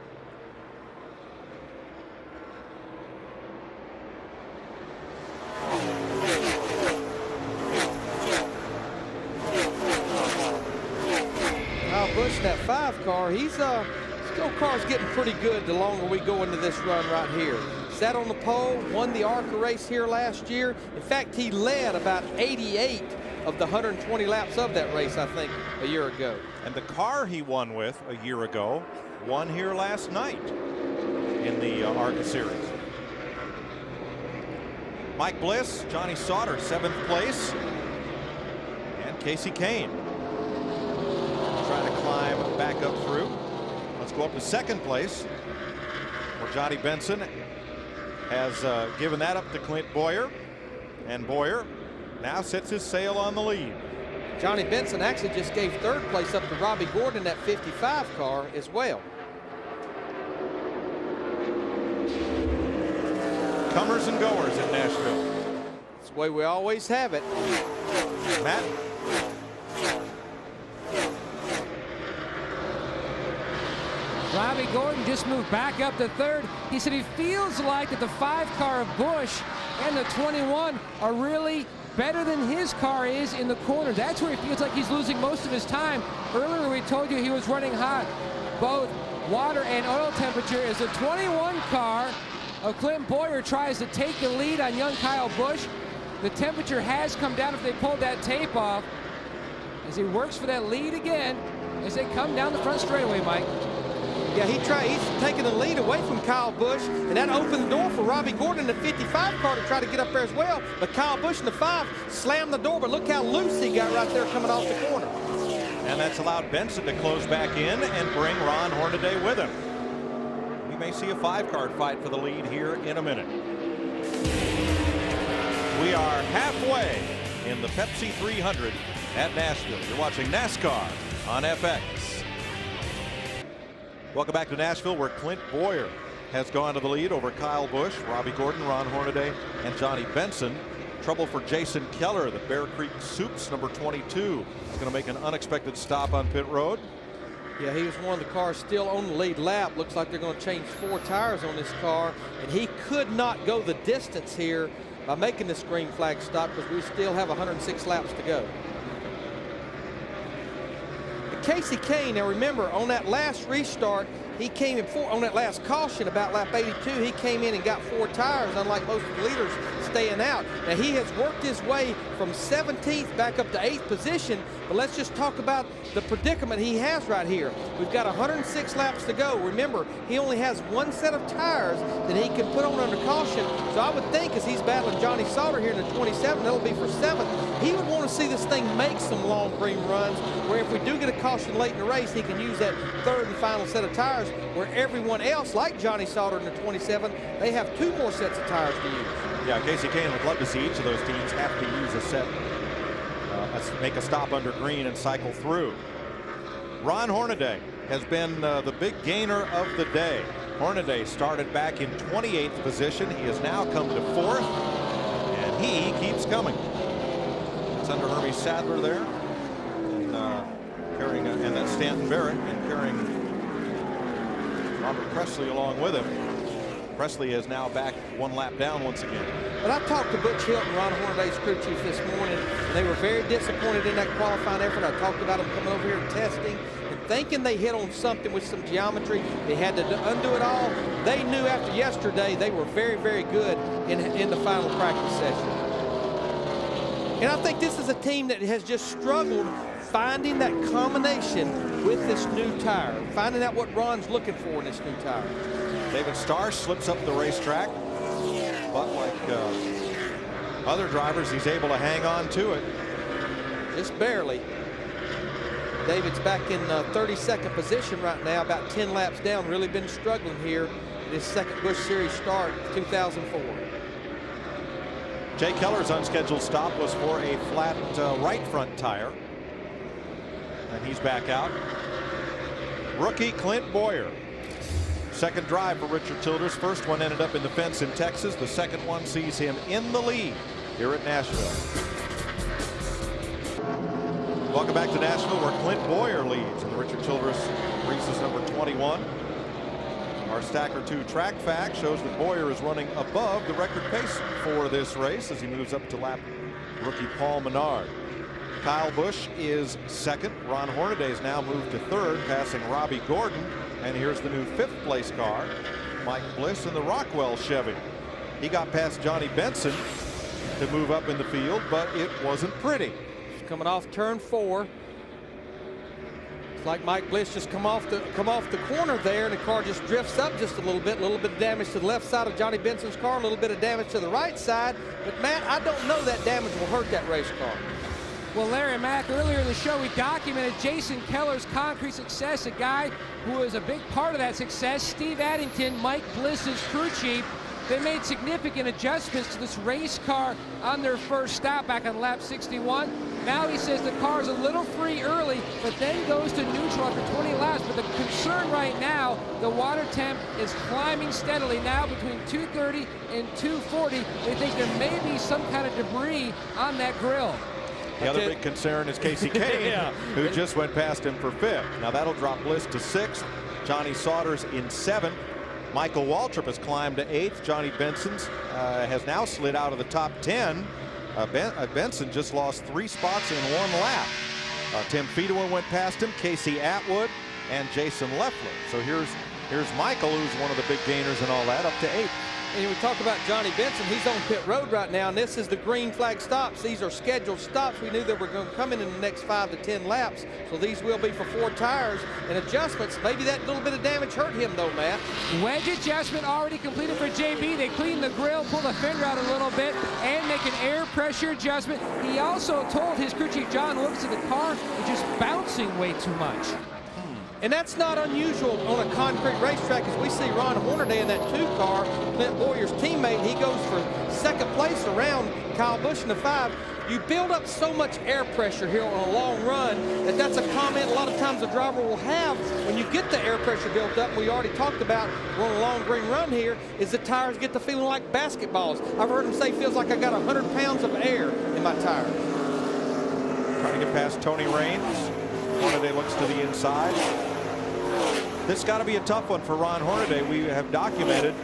Speaker 2: Kyle Busch, that 5 car, still car's getting pretty good the longer we go into this run right here. sat on the pole, won the ARCA race here last year. In fact, he led about 88 of the 120 laps of that race, I think, a year ago.
Speaker 1: And the car he won with a year ago won here last night in the ARCA series. Mike Bliss, Johnny Sauter, 7th place. And Casey Kane trying to climb back up through. Let's go up to 2nd place, where Johnny Benson has given that up to Clint Boyer. And Boyer now sets his sail on the lead.
Speaker 2: Johnny Benson actually just gave 3rd place up to Robbie Gordon in that 55 car as well.
Speaker 1: Comers and goers in Nashville.
Speaker 2: That's the way we always have it.
Speaker 1: Matt?
Speaker 4: Robbie Gordon just moved back up to 3rd. He said he feels like that the 5 car of Busch and the 21 are really better than his car is in the corner. That's where he feels like he's losing most of his time. Earlier we told you he was running hot, both water and oil temperature. As the 21 car of Clint Boyer tries to take the lead on young Kyle Busch, the temperature has come down if they pulled that tape off, as he works for that lead again as they come down the front straightaway, Mike.
Speaker 2: Yeah, he's taking the lead away from Kyle Busch, and that opened the door for Robbie Gordon in the 55 car to try to get up there as well. But Kyle Busch in the 5 slammed the door, but look how loose he got right there coming off the corner.
Speaker 1: And that's allowed Benson to close back in and bring Ron Hornaday with him. We may see a 5-car fight for the lead here in a minute. We are halfway in the Pepsi 300 at Nashville. You're watching NASCAR on FX. Welcome back to Nashville, where Clint Boyer has gone to the lead over Kyle Busch, Robbie Gordon, Ron Hornaday, and Johnny Benson. Trouble for Jason Keller, the Bear Creek Soups, number 22. He's going to make an unexpected stop on pit road.
Speaker 2: Yeah, he was one of the cars still on the lead lap. Looks like they're going to change 4 tires on this car, and he could not go the distance here by making this green flag stop because we still have 106 laps to go. Casey Kane, now remember, on that last restart, he came in on that last caution about lap 82, he came in and got 4 tires, unlike most of the leaders staying out. Now, he has worked his way from 17th back up to 8th position, but let's just talk about the predicament he has right here. We've got 106 laps to go. Remember, he only has 1 set of tires that he can put on under caution, so I would think as he's battling Johnny Sauter here in the 27, that'll be for 7th, he would want to see this thing make some long green runs, where if we do get a caution late in the race, he can use that 3rd and final set of tires, where everyone else, like Johnny Sauter in the 27, they have 2 more sets of tires to use.
Speaker 1: Yeah, Casey Kane would love to see each of those teams have to use a set, make a stop under green and cycle through. Ron Hornaday has been the big gainer of the day. Hornaday started back in 28th position. He has now come to 4th, and he keeps coming. It's under Hermie Sadler there, and carrying, and that's Stanton Barrett, and carrying Robert Presley along with him. Presley is now back 1 lap down once again.
Speaker 2: But I talked to Butch Hilton, Ron Hornaday's crew chief, this morning, and they were very disappointed in that qualifying effort. I talked about them coming over here and testing and thinking they hit on something with some geometry. They had to undo it all. They knew after yesterday they were very, very good in the final practice session. And I think this is a team that has just struggled finding that combination with this new tire, finding out what Ron's looking for in this new tire.
Speaker 1: David Starr slips up the racetrack, but like other drivers, he's able to hang on to it.
Speaker 2: Just barely. David's back in 32nd position right now, about 10 laps down. Really been struggling here in his 2nd Busch Series start, 2004.
Speaker 1: Jay Keller's unscheduled stop was for a flat right front tire, and he's back out. Rookie Clint Boyer. 2nd drive for Richard Childress. 1st one ended up in the fence in Texas. The 2nd one sees him in the lead here at Nashville. Welcome back to Nashville, where Clint Boyer leads in the Richard Childress Reese's number 21. Our Stacker 2 track fact shows that Boyer is running above the record pace for this race as he moves up to lap rookie Paul Menard. Kyle Busch is 2nd. Ron Hornaday has now moved to 3rd, passing Robbie Gordon. And here's the new 5th place car, Mike Bliss in the Rockwell Chevy. He got past Johnny Benson to move up in the field, but it wasn't pretty.
Speaker 2: Coming off turn 4. It's like Mike Bliss just come off the corner there, and the car just drifts up just a little bit of damage to the left side of Johnny Benson's car, a little bit of damage to the right side. But Matt, I don't know that damage will hurt that race car.
Speaker 4: Well, Larry Mack, earlier in the show, we documented Jason Keller's concrete success, a guy who was a big part of that success. Steve Addington, Mike Bliss's crew chief, they made significant adjustments to this race car on their first stop back on lap 61. Now he says the car's a little free early, but then goes to neutral after 20 laps. But the concern right now, the water temp is climbing steadily now between 230 and 240. They think there may be some kind of debris on that grill.
Speaker 1: The other big concern is Casey Kane, who just went past him for 5th. Now that'll drop Bliss to 6th. Johnny Sauter's in 7th. Michael Waltrip has climbed to 8th. Johnny Benson's has now slid out of the top 10. Benson just lost 3 spots in 1 lap. Tim Fedewa went past him, Casey Atwood, and Jason Leffler. So here's Michael, who's one of the big gainers and all that, up to 8th.
Speaker 2: And we talk about Johnny Benson. He's on pit road right now, and this is the green flag stops. These are scheduled stops. We knew they were going to come in the next 5 to 10 laps, so these will be for 4 tires and adjustments. Maybe that little bit of damage hurt him, though, Matt.
Speaker 4: Wedge adjustment already completed for JB. They cleaned the grill, pulled the fender out a little bit, and make an air pressure adjustment. He also told his crew chief John Wilkes that the car is just bouncing way too much.
Speaker 2: And that's not unusual on a concrete racetrack, as we see Ron Hornaday in that 2 car, Clint Boyer's teammate. He goes for 2nd place around Kyle Busch in the 5. You build up so much air pressure here on a long run that's a comment a lot of times the driver will have when you get the air pressure built up. We already talked about on a long green run here is the tires get the feeling like basketballs. I've heard him say feels like I got 100 pounds of air in my tires.
Speaker 1: Trying to get past Tony Raines. Hornaday looks to the inside. This got to be a tough one for Ron Hornaday. We have documented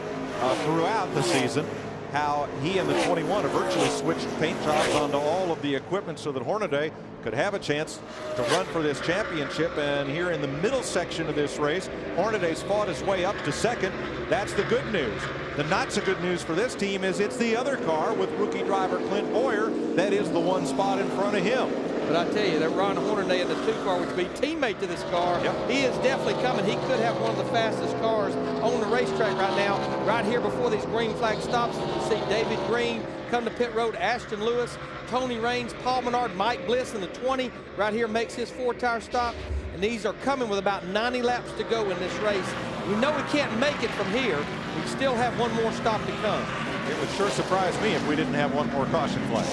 Speaker 1: throughout the season how he and the 21 have virtually switched paint jobs onto all of the equipment so that Hornaday could have a chance to run for this championship. And here in the middle section of this race, Hornaday's fought his way up to 2nd. That's the good news. The not so good news for this team is it's the other car with rookie driver Clint Boyer that is the 1 spot in front of him.
Speaker 2: But I tell you, that Ron Hornaday in the 2 car, which would be teammate to this car, he is definitely coming. He could have one of the fastest cars on the racetrack right now. Right here before these green flag stops, you see David Green come to pit road, Ashton Lewis, Tony Raines, Paul Menard, Mike Bliss in the 20. Right here makes his 4-tire stop. And these are coming with about 90 laps to go in this race. We know we can't make it from here. We still have 1 more stop to come.
Speaker 1: It would sure surprise me if we didn't have 1 more caution flag.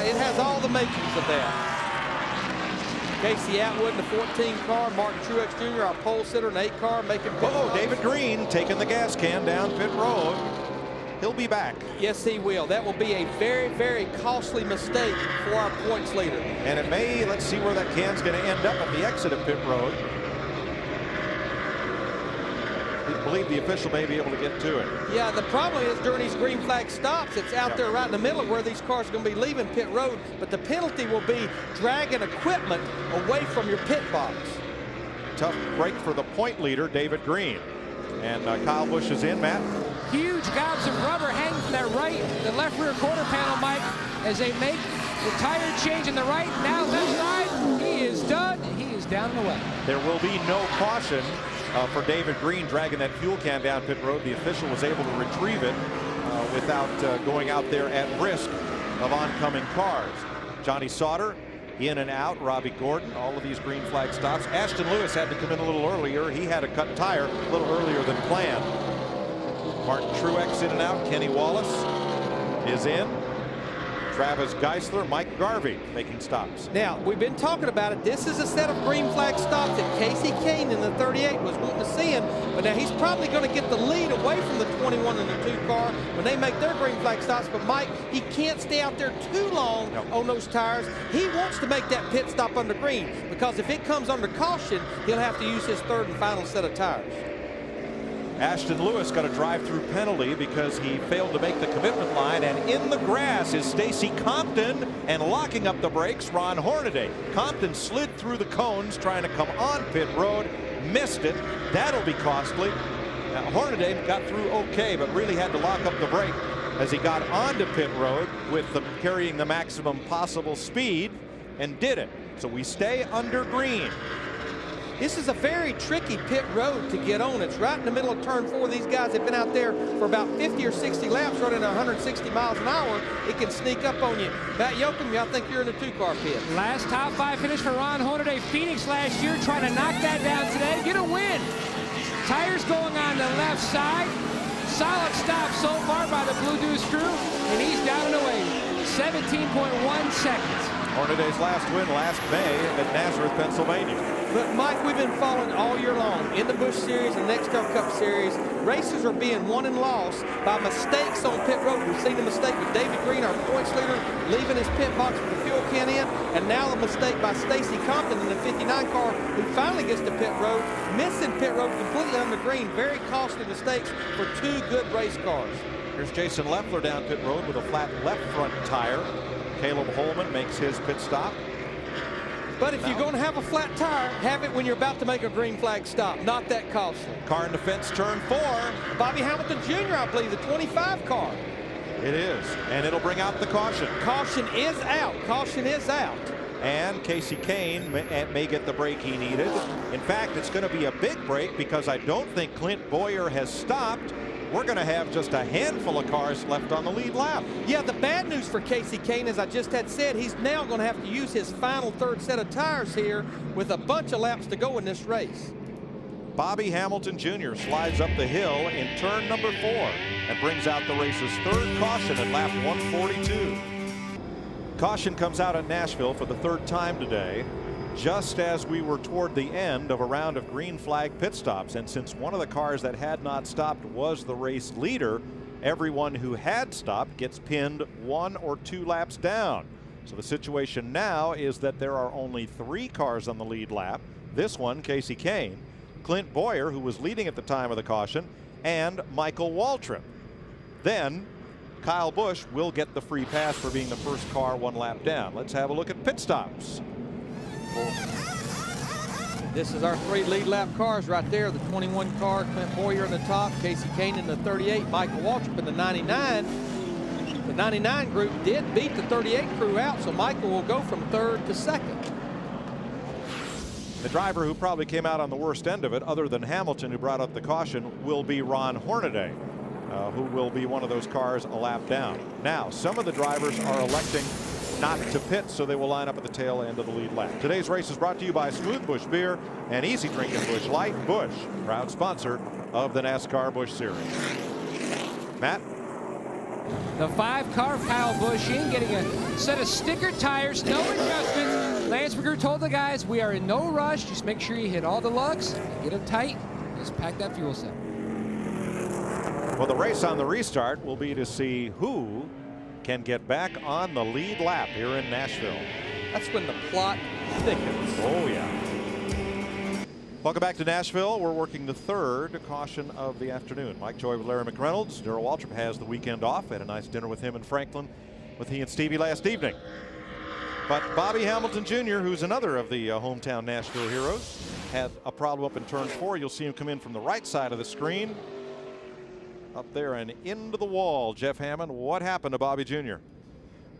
Speaker 2: It has all the makings of that. Casey Atwood in the 14 car, Martin Truex Jr., our pole sitter in the 8 car, making pit stops.
Speaker 1: David Green taking the gas can down pit road. He'll be back.
Speaker 2: Yes, he will. That will be a very, very costly mistake for our points leader.
Speaker 1: And it may, let's see where that can's going to end up at the exit of pit road. I believe the official may be able to get to it.
Speaker 2: Yeah, the problem is during these green flag stops, it's out there right in the middle of where these cars are going to be leaving pit road. But the penalty will be dragging equipment away from your pit box.
Speaker 1: Tough break for the point leader, David Green. And Kyle Busch is in, Matt.
Speaker 4: Huge gobs of rubber hanging from that the left rear quarter panel, Mike, as they make the tire change in the right. Now left side, he is done. He is down and away.
Speaker 1: There will be no caution for David Green dragging that fuel can down pit road. The official was able to retrieve it without going out there at risk of oncoming cars. Johnny Sauter in and out, Robbie Gordon, all of these green flag stops. Ashton Lewis had to come in a little earlier. He had a cut tire a little earlier than planned. Martin Truex in and out. Kenny Wallace is in. Travis Geisler, Mike Garvey making stops.
Speaker 2: Now, we've been talking about it. This is a set of green flag stops that Casey Kane in the 38 was wanting to see him. But now he's probably going to get the lead away from the 21 and the 2 car when they make their green flag stops. But Mike, he can't stay out there too long on those tires. He wants to make that pit stop under green, because if it comes under caution, he'll have to use his 3rd and final set of tires.
Speaker 1: Ashton Lewis got a drive-through penalty because he failed to make the commitment line, and in the grass is Stacy Compton, and locking up the brakes, Ron Hornaday. Compton slid through the cones trying to come on pit road, missed it. That'll be costly. Now, Hornaday got through okay, but really had to lock up the brake as he got onto pit road with carrying the maximum possible speed and did it. So we stay under green.
Speaker 2: This is a very tricky pit road to get on. It's right in the middle of turn 4. These guys have been out there for about 50 or 60 laps running 160 miles an hour. It can sneak up on you. Matt Yoakum, I think you're in a 2-car pit.
Speaker 4: Last top 5 finish for Ron Hornaday. Phoenix last year, trying to knock that down today. Get a win. Tires going on the left side. Solid stop so far by the Blue Deuce crew, and he's down and away. 17.1 seconds.
Speaker 1: Hornaday's last win last May at Nazareth, Pennsylvania.
Speaker 2: But Mike, we've been following all year long in the Busch Series and Nextel Cup Series. Races are being won and lost by mistakes on pit road. We've seen the mistake with David Green, our points leader, leaving his pit box with the fuel can in, and now the mistake by Stacy Compton in the 59 car, who finally gets to pit road, missing pit road completely on the green. Very costly mistakes for 2 good race cars.
Speaker 1: Here's Jason Leffler down pit road with a flat left front tire. Caleb Holman makes his pit stop.
Speaker 2: But if you're going to have a flat tire, have it when you're about to make a green flag stop. Not that costly.
Speaker 1: Car in defense, turn 4.
Speaker 2: Bobby Hamilton Jr., I believe, the 25 car.
Speaker 1: It is, and it'll bring out the caution.
Speaker 2: Caution is out. Caution is out.
Speaker 1: And Casey Kane may get the break he needed. In fact, it's going to be a big break because I don't think Clint Boyer has stopped. We're going to have just a handful of cars left on the lead lap.
Speaker 2: Yeah, the bad news for Casey Kane, as I just had said, he's now going to have to use his final 3rd set of tires here with a bunch of laps to go in this race.
Speaker 1: Bobby Hamilton Jr. slides up the hill in turn number 4 and brings out the race's 3rd caution at lap 142. Caution comes out at Nashville for the 3rd time today, just as we were toward the end of a round of green flag pit stops. And since one of the cars that had not stopped was the race leader, everyone who had stopped gets pinned 1 or 2 laps down. So the situation now is that there are only 3 cars on the lead lap. This one, Casey Kane, Clint Boyer, who was leading at the time of the caution, and Michael Waltrip. Then Kyle Busch will get the free pass for being the first car 1 lap down. Let's have a look at pit stops.
Speaker 2: This is our 3 lead lap cars right there. The 21 car, Clint Boyer in the top, Casey Kane in the 38, Michael Waltrip in the 99. The 99 group did beat the 38 crew out, so Michael will go from 3rd to 2nd.
Speaker 1: The driver who probably came out on the worst end of it, other than Hamilton, who brought up the caution, will be Ron Hornaday, who will be one of those cars a lap down. Now, some of the drivers are electing not to pit, so they will line up at the tail end of the lead lap. Today's race is brought to you by Smooth Busch Beer and Easy Drinking Busch Light. Busch, proud sponsor of the NASCAR Busch Series. Matt?
Speaker 4: The 5-car Kyle Busch in, getting a set of sticker tires, no adjustments. Lance McGrew told the guys, we are in no rush. Just make sure you hit all the lugs, get them tight, just pack that fuel cell.
Speaker 1: Well, the race on the restart will be to see who can get back on the lead lap here in Nashville.
Speaker 2: That's when the plot thickens.
Speaker 1: Oh, yeah. Welcome back to Nashville. We're working the 3rd caution of the afternoon. Mike Joy with Larry McReynolds. Darrell Waltrip has the weekend off. Had a nice dinner with him in Franklin with he and Stevie last evening. But Bobby Hamilton Jr., who's another of the hometown Nashville heroes, had a problem up in turn 4. You'll see him come in from the right side of the screen. Up there and into the wall. Jeff Hammond, what happened to Bobby Jr.?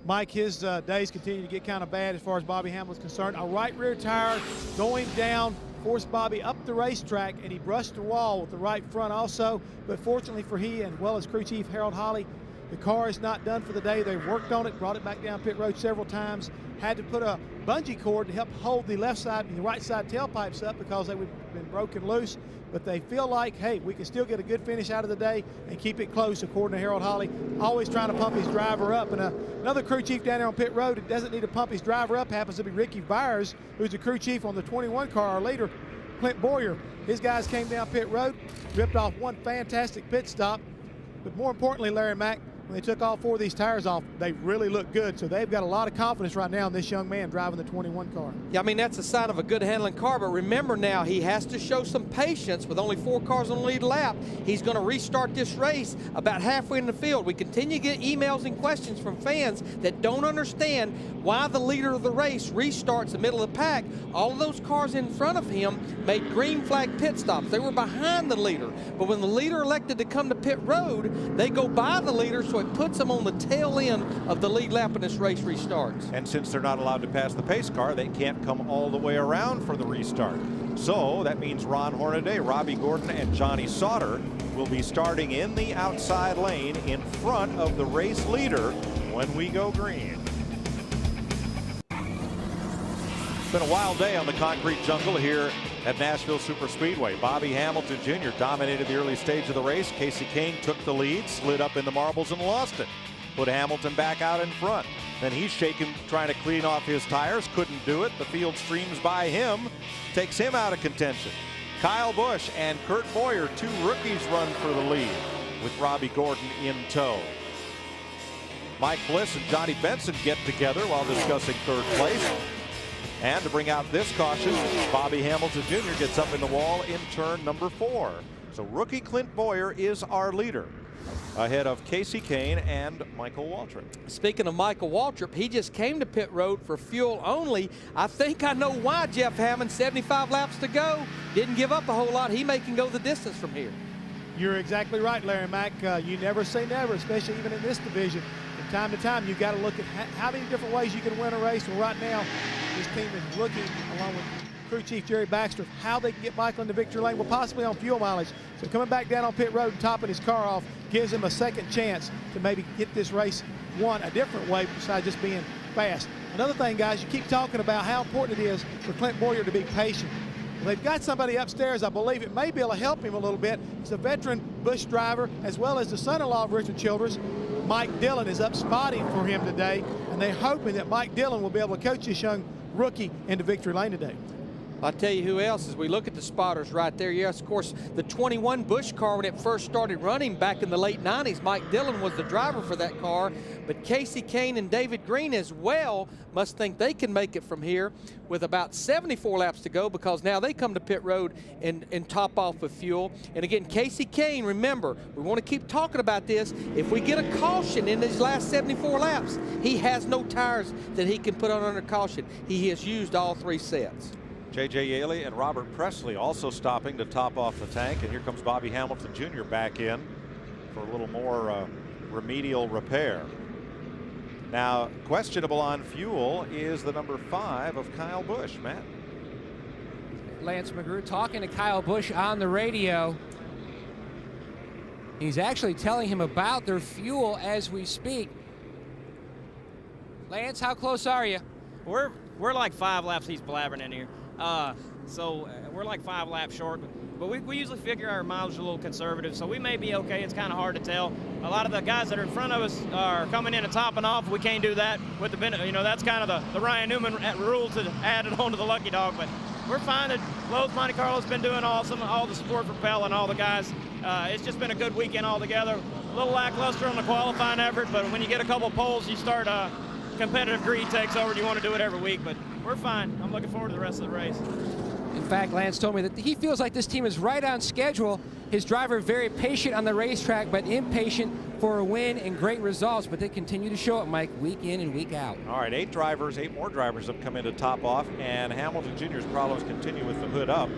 Speaker 3: Mike, his days continue to get kind of bad as far as Bobby Hamilton's concerned. A right rear tire going down forced Bobby up the racetrack, and he brushed the wall with the right front also. But fortunately for he and well as crew chief Harold Holly, the car is not done for the day. They worked on it, brought it back down pit road several times, had to put a bungee cord to help hold the left side and the right side tailpipes up because they would have been broken loose. But they feel like, hey, we can still get a good finish out of the day and keep it close, according to Harold Holly. Always trying to pump his driver up. And another crew chief down there on pit road that doesn't need to pump his driver up happens to be Ricky Byers, who's the crew chief on the 21 car, our leader, Clint Boyer. His guys came down pit road, ripped off 1 fantastic pit stop. But more importantly, Larry Mack, when they took all 4 of these tires off, they really look good. So they've got a lot of confidence right now in this young man driving the 21 car.
Speaker 2: Yeah, I mean, that's a sign of a good handling car. But remember now, he has to show some patience with only 4 cars on the lead lap. He's going to restart this race about halfway in the field. We continue to get emails and questions from fans that don't understand why the leader of the race restarts the middle of the pack. All of those cars in front of him made green flag pit stops. They were behind the leader. But when the leader elected to come to pit road, they go by the leader, so so it puts them on the tail end of the lead lap when this race restarts.
Speaker 1: And since they're not allowed to pass the pace car, they can't come all the way around for the restart. So that means Ron Hornaday, Robbie Gordon, and Johnny Sauter will be starting in the outside lane in front of the race leader when we go green. It's been a wild day on the concrete jungle here at Nashville Superspeedway. Bobby Hamilton Jr. dominated the early stage of the race. Casey Kane took the lead, slid up in the marbles and lost it. Put Hamilton back out in front. Then he's shaking, trying to clean off his tires. Couldn't do it. The field streams by him, takes him out of contention. Kyle Busch and Kurt Boyer, two rookies, run for the lead with Robbie Gordon in tow. Mike Bliss and Johnny Benson get together while discussing third place. And to bring out this caution, Bobby Hamilton Jr. gets up in the wall in turn number 4. So rookie Clint Boyer is our leader, ahead of Casey Kane and Michael Waltrip.
Speaker 2: Speaking of Michael Waltrip, he just came to pit road for fuel only. I think I know why. Jeff Hammond, 75 laps to go, didn't give up a whole lot. He may can go the distance from here.
Speaker 3: You're exactly right, Larry Mack. You never say never, especially even in this division. From time to time, you got to look at how many different ways you can win a race. Well, right now, this team is looking, along with crew chief Jerry Baxter, how they can get Michael into victory lane, well, possibly on fuel mileage. So coming back down on pit road and topping his car off gives him a second chance to maybe get this race won a different way besides just being fast. Another thing, guys, you keep talking about how important it is for Clint Boyer to be patient. Well, they've got somebody upstairs, I believe it may be able to help him a little bit. He's a veteran Busch driver, as well as the son-in-law of Richard Childress. Mike Dillon is up spotting for him today, and they're hoping that Mike Dillon will be able to coach this young rookie into victory lane today.
Speaker 2: I'll tell you who else, as we look at the spotters right there. Yes, of course, the 21 Busch car when it first started running back in the late 90s, Mike Dillon was the driver for that car. But Casey Kane and David Green as well must think they can make it from here with about 74 laps to go, because now they come to pit road and top off with fuel. And again, Casey Kane, remember, we want to keep talking about this. If we get a caution in these last 74 laps, he has no tires that he can put on under caution. He has used all 3 sets.
Speaker 1: J.J. Yaley and Robert Presley also stopping to top off the tank. And here comes Bobby Hamilton Jr. back in for a little more remedial repair. Now, questionable on fuel is the number 5 of Kyle Busch. Matt?
Speaker 4: Lance McGrew talking to Kyle Busch on the radio. He's actually telling him about their fuel as we speak. Lance, how close are you?
Speaker 6: We're like 5 laps he's blabbering in here. So we're like 5 laps short, but we usually figure our mileage a little conservative, so we may be okay. It's kind of hard to tell. A lot of the guys that are in front of us are coming in and topping off. We can't do that with the, you know, that's kind of the Ryan Newman rule to add it on to the Lucky Dog, but we're fine. That Lowe's Monte Carlo's been doing awesome. All the support for Pell and all the guys. It's just been a good weekend altogether. A little lackluster on the qualifying effort, but when you get a couple poles, you start competitive greed takes over. You want to do it every week, but we're fine. I'm looking forward to the rest of the race.
Speaker 4: In fact, Lance told me that he feels like this team is right on schedule. His driver very patient on the racetrack, but impatient for a win and great results. But they continue to show it, Mike, week in and week out.
Speaker 1: All right, 8 more drivers have come in to top off, and Hamilton Jr.'s problems continue with the hood up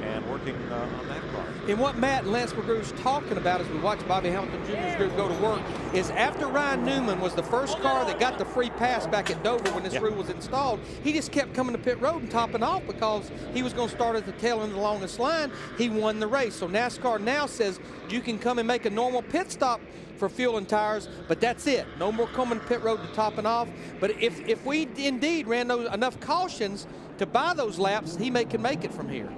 Speaker 1: and working on that car.
Speaker 2: And what Matt and Lance McGrew's talking about as we watch Bobby Hamilton Jr.'s group go to work is after Ryan Newman was the first car that got the free pass back at Dover when this rule was installed, he just kept coming to pit road and topping off because he was going to start at the tail end of the longest line. He won the race. So NASCAR now says you can come and make a normal pit stop for fuel and tires, but that's it. No more coming to pit road to topping off. But if we indeed ran enough cautions to buy those laps, he can make it from here.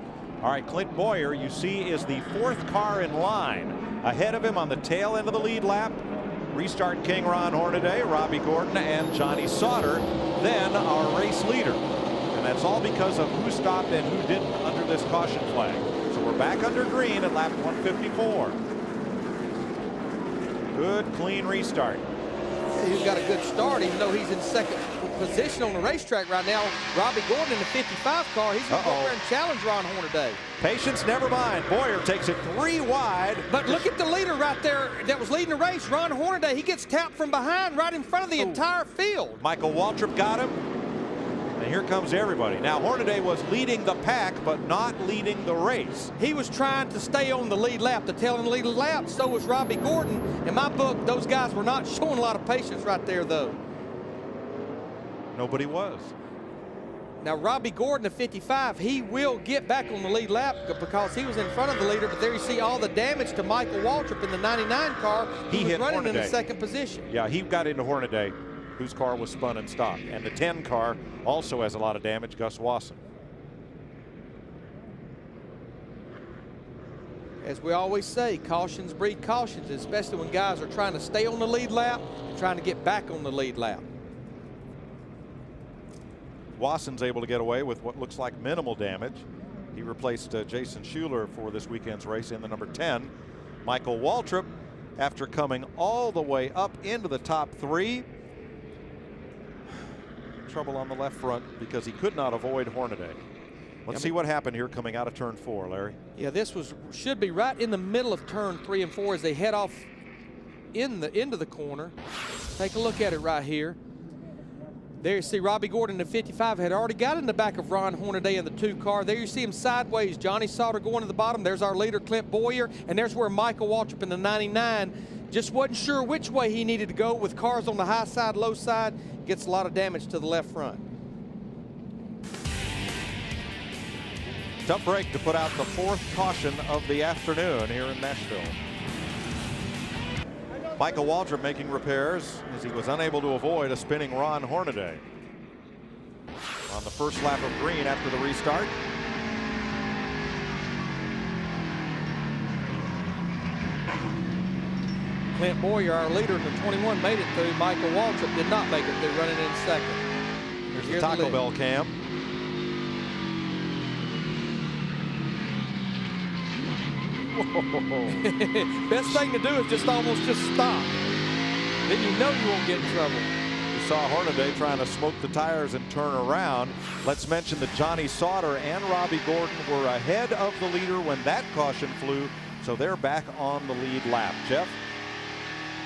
Speaker 1: All right, Clint Boyer, you see, is the 4th car in line. Ahead of him on the tail end of the lead lap, restart king Ron Hornaday, Robbie Gordon, and Johnny Sauter, then our race leader. And that's all because of who stopped and who didn't under this caution flag. So we're back under green at lap 154. Good, clean restart.
Speaker 2: He's got a good start, even though he's in second position on the racetrack right now. Robbie Gordon in the 55 car. He's going to go over and challenge Ron Hornaday.
Speaker 1: Patience, never mind. Boyer takes it 3 wide.
Speaker 2: But look at the leader right there that was leading the race, Ron Hornaday. He gets tapped from behind right in front of the entire field.
Speaker 1: Michael Waltrip got him. And here comes everybody. Now, Hornaday was leading the pack, but not leading the race.
Speaker 2: He was trying to stay on the lead lap, the tail end lead lap. So was Robbie Gordon. In my book, those guys were not showing a lot of patience right there, though.
Speaker 1: Nobody was.
Speaker 2: Now, Robbie Gordon at 55, he will get back on the lead lap because he was in front of the leader, but there you see all the damage to Michael Waltrip in the 99 car. He was running in the second position.
Speaker 1: Yeah, he got into Hornaday, whose car was spun and stopped. And the 10 car also has a lot of damage, Gus Wasson.
Speaker 2: As we always say, cautions breed cautions, especially when guys are trying to stay on the lead lap and trying to get back on the lead lap.
Speaker 1: Wasson's able to get away with what looks like minimal damage. He replaced Jason Schuler for this weekend's race in the number 10. Michael Waltrip, after coming all the way up into the top 3, trouble on the left front because he could not avoid Hornaday. Let's see what happened here coming out of turn 4, Larry.
Speaker 2: Yeah, this should be right in the middle of turn 3 and 4 as they head off into the corner. Take a look at it right here. There you see Robbie Gordon at 55 had already got in the back of Ron Hornaday in the 2 car. There you see him sideways. Johnny Sauter going to the bottom. There's our leader, Clint Boyer. And there's where Michael Waltrip in the 99 just wasn't sure which way he needed to go with cars on the high side, low side. Gets a lot of damage to the left front.
Speaker 1: Tough break to put out the 4th caution of the afternoon here in Nashville. Michael Waltrip making repairs as he was unable to avoid a spinning Ron Hornaday. On the first lap of green after the restart.
Speaker 2: Clint Boyer, our leader in the 21, made it through. Michael Waltrip did not make it through, running in second.
Speaker 1: Here's the Taco Bell cam.
Speaker 2: Best thing to do is just almost stop. Then you know you won't get in trouble.
Speaker 1: You saw Hornaday trying to smoke the tires and turn around. Let's mention that Johnny Sauter and Robbie Gordon were ahead of the leader when that caution flew, so they're back on the lead lap. Jeff?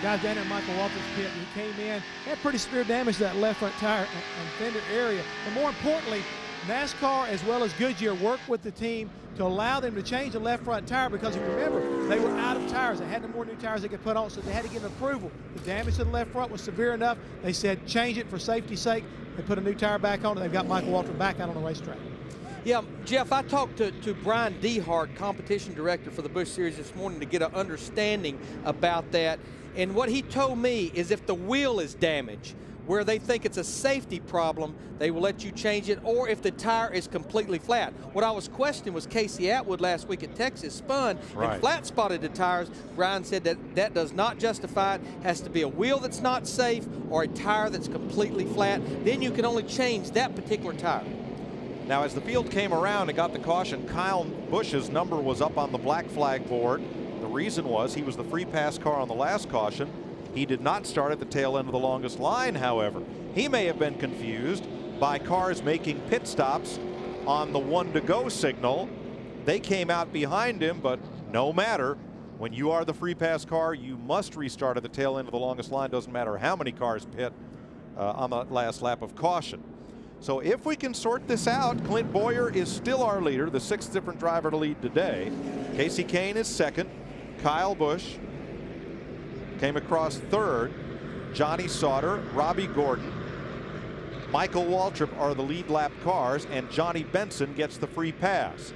Speaker 3: Guys down there in Michael Waltrip's pit, he came in, had pretty severe damage to that left front tire and fender area. But more importantly, NASCAR as well as Goodyear worked with the team to allow them to change the left front tire because if you remember, they were out of tires. They had no more new tires they could put on, so they had to get an approval. The damage to the left front was severe enough. They said change it for safety's sake. They put a new tire back on, and they've got Michael Waltrip back out on the racetrack.
Speaker 2: Yeah, Jeff, I talked to Brian Dehart, competition director for the Busch Series this morning to get an understanding about that. And what he told me is if the wheel is damaged, where they think it's a safety problem, they will let you change it, or if the tire is completely flat. What I was questioning was Casey Atwood last week at Texas spun and flat spotted the tires. Brian said that does not justify it. Has to be a wheel that's not safe or a tire that's completely flat. Then you can only change that particular tire.
Speaker 1: Now, as the field came around and got the caution, Kyle Busch's number was up on the black flag board. The reason was he was the free pass car on the last caution. He did not start at the tail end of the longest line, however. He may have been confused by cars making pit stops on the 1 to go signal. They came out behind him, but no matter. When you are the free pass car, you must restart at the tail end of the longest line. Doesn't matter how many cars pit on the last lap of caution. So if we can sort this out, Clint Boyer is still our leader, the 6th different driver to lead today. Casey Kane is 2nd. Kyle Busch came across 3rd. Johnny Sauter, Robbie Gordon, Michael Waltrip are the lead lap cars, and Johnny Benson gets the free pass.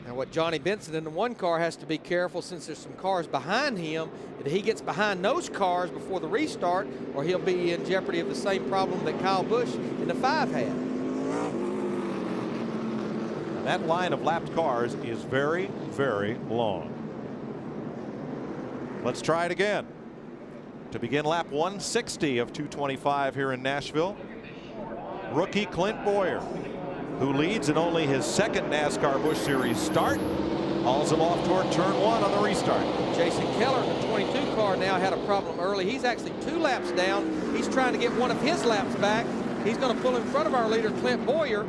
Speaker 2: And what Johnny Benson in the 1 car has to be careful, since there's some cars behind him, that he gets behind those cars before the restart, or he'll be in jeopardy of the same problem that Kyle Busch in the 5 had.
Speaker 1: And that line of lapped cars is very, very long. Let's try it again. To begin lap 160 of 225 here in Nashville, rookie Clint Boyer, who leads in only his 2nd NASCAR Busch Series start, hauls him off toward turn 1 on the restart.
Speaker 2: Jason Keller in the 22 car now had a problem early. He's actually 2 laps down. He's trying to get one of his laps back. He's going to pull in front of our leader, Clint Boyer,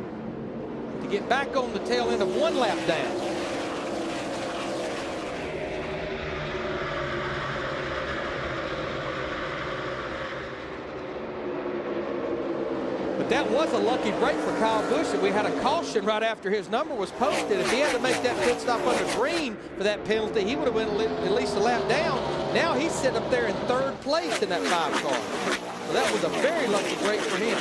Speaker 2: to get back on the tail end of 1 lap down. But that was a lucky break for Kyle Busch, and we had a caution right after his number was posted. If he had to make that pit stop under green for that penalty, he would have went at least a lap down. Now he's sitting up there in 3rd place in that 5 car. So that was a very lucky break for him.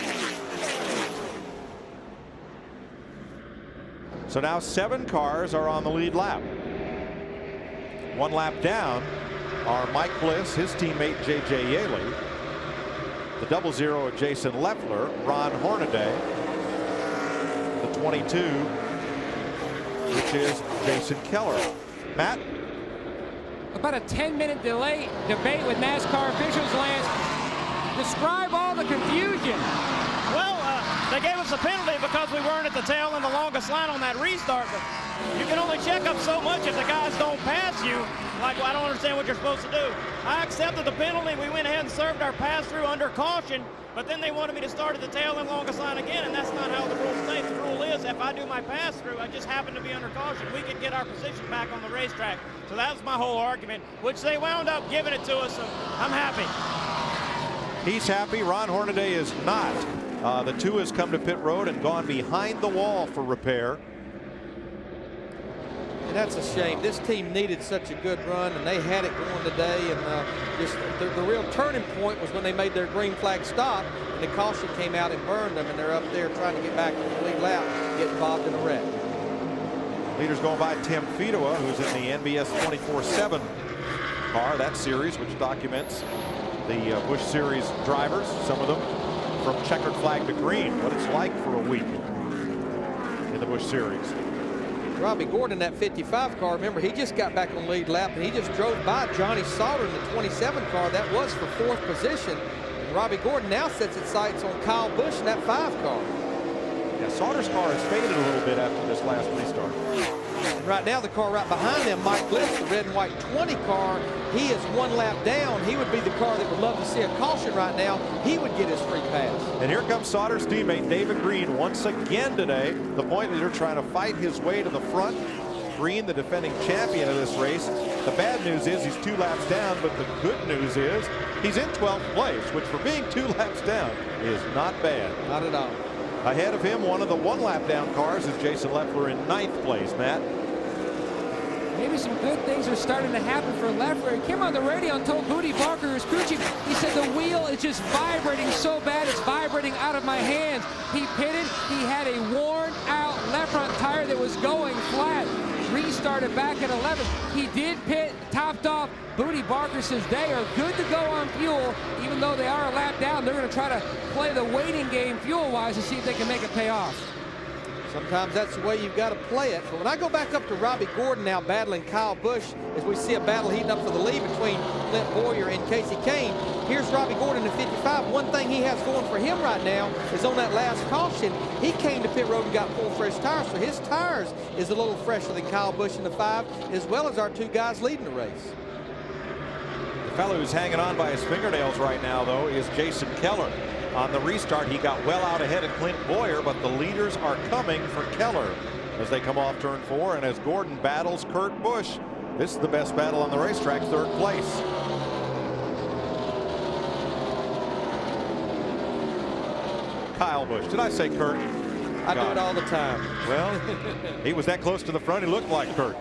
Speaker 1: So now 7 cars are on the lead lap. 1 lap down are Mike Bliss, his teammate J.J. Yaley, the 00 of Jason Leffler, Ron Hornaday, the 22, which is Jason Keller. Matt?
Speaker 4: About a 10-minute delay debate with NASCAR officials, Lance. Describe all the confusion.
Speaker 6: Well, they gave us a penalty because we weren't at the tail in the longest line on that restart. But you can only check up so much if the guys don't pass you. Like, well, I don't understand what you're supposed to do. I accepted the penalty. We went ahead and served our pass-through under caution. But then they wanted me to start at the tail in longest line again, and that's not how the rule states. The rule is if I do my pass-through, I just happen to be under caution, we can get our position back on the racetrack. So that was my whole argument, which they wound up giving it to us, so I'm happy.
Speaker 1: He's happy. Ron Hornaday is not. The 2 has come to pit road and gone behind the wall for repair.
Speaker 2: And that's a shame. This team needed such a good run, and they had it going today. And just the real turning point was when they made their green flag stop, and the caution came out and burned them, and they're up there trying to get back on the lead lap, get involved in a wreck.
Speaker 1: Leaders going by Tim Fedowa, who's in the NBS 24/7 car, that series, which documents the Busch Series drivers, some of them from checkered flag to green, what it's like for a week in the Busch Series.
Speaker 2: Robbie Gordon, that 55 car, remember, he just got back on lead lap, and he just drove by Johnny Sauter in the 27 car. That was for 4th position. And Robbie Gordon now sets its sights on Kyle Busch in that 5 car.
Speaker 1: Yeah, Sauter's car has faded a little bit after this last restart.
Speaker 2: And right now, the car right behind them, Mike Bliss, the red and white 20 car, he is 1 lap down. He would be the car that would love to see a caution right now. He would get his free pass.
Speaker 1: And here comes Sauter's teammate David Green once again today. The point leader trying to fight his way to the front. Green, the defending champion of this race. The bad news is he's 2 laps down, but the good news is he's in 12th place, which for being 2 laps down is not bad.
Speaker 2: Not at all.
Speaker 1: Ahead of him, one of the 1 lap down cars is Jason Leffler in 9th place. Matt?
Speaker 4: Maybe some good things are starting to happen for Leffler. He came on the radio and told Booty Barker, his crew chief, he said the wheel is just vibrating so bad it's vibrating out of my hands. He pitted. He had a worn out left front tire that was going flat. Restarted back at 11. He did pit, topped off. Booty Barker says they are good to go on fuel. Even though they are a lap down, they're going to try to play the waiting game fuel-wise to see if they can make it pay off.
Speaker 2: Sometimes that's the way you've got to play it. But when I go back up to Robbie Gordon now battling Kyle Busch, as we see a battle heating up for the lead between Clint Boyer and Casey Kane, here's Robbie Gordon in 55. One thing he has going for him right now is on that last caution, he came to pit road and got full fresh tires. So his tires is a little fresher than Kyle Busch in the 5, as well as our 2 guys leading the race.
Speaker 1: The fellow who's hanging on by his fingernails right now, though, is Jason Keller. On the restart, he got well out ahead of Clint Boyer, but the leaders are coming for Keller as they come off turn 4, and as Gordon battles Kurt Busch. This is the best battle on the racetrack, 3rd place. Kyle Busch. Did I say Kurt?
Speaker 2: I do it all the time.
Speaker 1: Well, he was that close to the front, he looked like Kurt.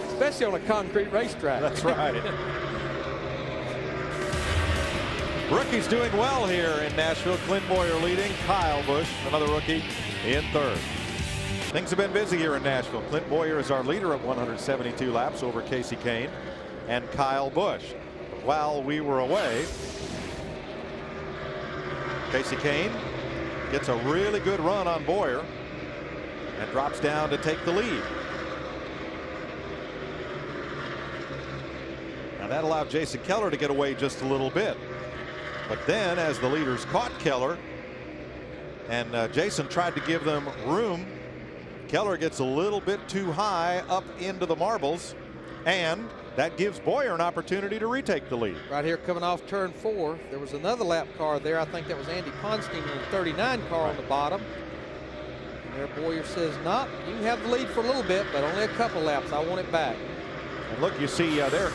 Speaker 2: Especially on a concrete racetrack.
Speaker 1: That's right. Rookies doing well here in Nashville. Clint Boyer leading. Kyle Busch, another rookie, in 3rd. Things have been busy here in Nashville. Clint Boyer is our leader at 172 laps over Casey Kane and Kyle Busch. While we were away, Casey Kane gets a really good run on Boyer and drops down to take the lead. Now that allowed Jason Keller to get away just a little bit. But then as the leaders caught Keller and Jason tried to give them room, Keller gets a little bit too high up into the marbles, and that gives Boyer an opportunity to retake the lead.
Speaker 2: Right here coming off turn 4, there was another lap car there. I think that was Andy Ponstein in the 39 car on the bottom. And there Boyer says, no, you can have the lead for a little bit, but only a couple laps. I want it back.
Speaker 1: And look, you see there,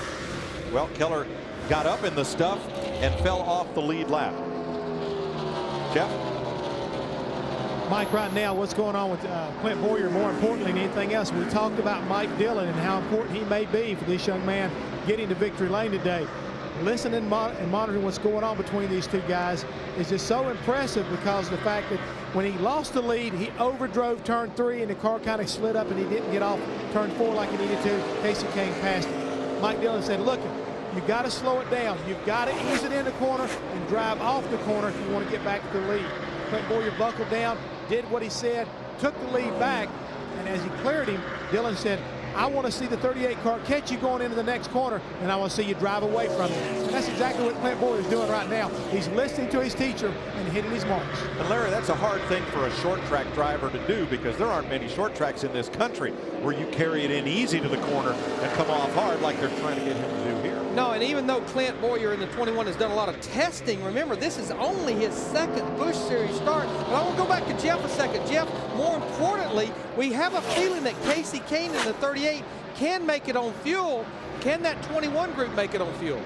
Speaker 1: well, Keller got up in the stuff and fell off the lead lap. Jeff?
Speaker 3: Mike, right now, what's going on with Clint Boyer, more importantly than anything else, we talked about Mike Dillon and how important he may be for this young man getting to victory lane today. Listening and monitoring what's going on between these two guys is just so impressive because of the fact that when he lost the lead, he overdrove turn 3 and the car kind of slid up and he didn't get off turn 4 like he needed to. Casey Kane passed him. Mike Dillon said, look, you've got to slow it down. You've got to ease it in the corner and drive off the corner if you want to get back to the lead. Clint Boyer buckled down, did what he said, took the lead back, and as he cleared him, Dillon said, I want to see the 38 car catch you going into the next corner, and I want to see you drive away from him. And that's exactly what Clint Boyer is doing right now. He's listening to his teacher and hitting his marks.
Speaker 1: And Larry, that's a hard thing for a short track driver to do because there aren't many short tracks in this country where you carry it in easy to the corner and come off hard like they're trying to get him to do here.
Speaker 2: No, and even though Clint Boyer in the 21 has done a lot of testing, remember, this is only his second Busch Series start. But I want to go back to Jeff a second. Jeff, more importantly, we have a feeling that Casey Kane in the 38 can make it on fuel. Can that 21 group make it on fuel?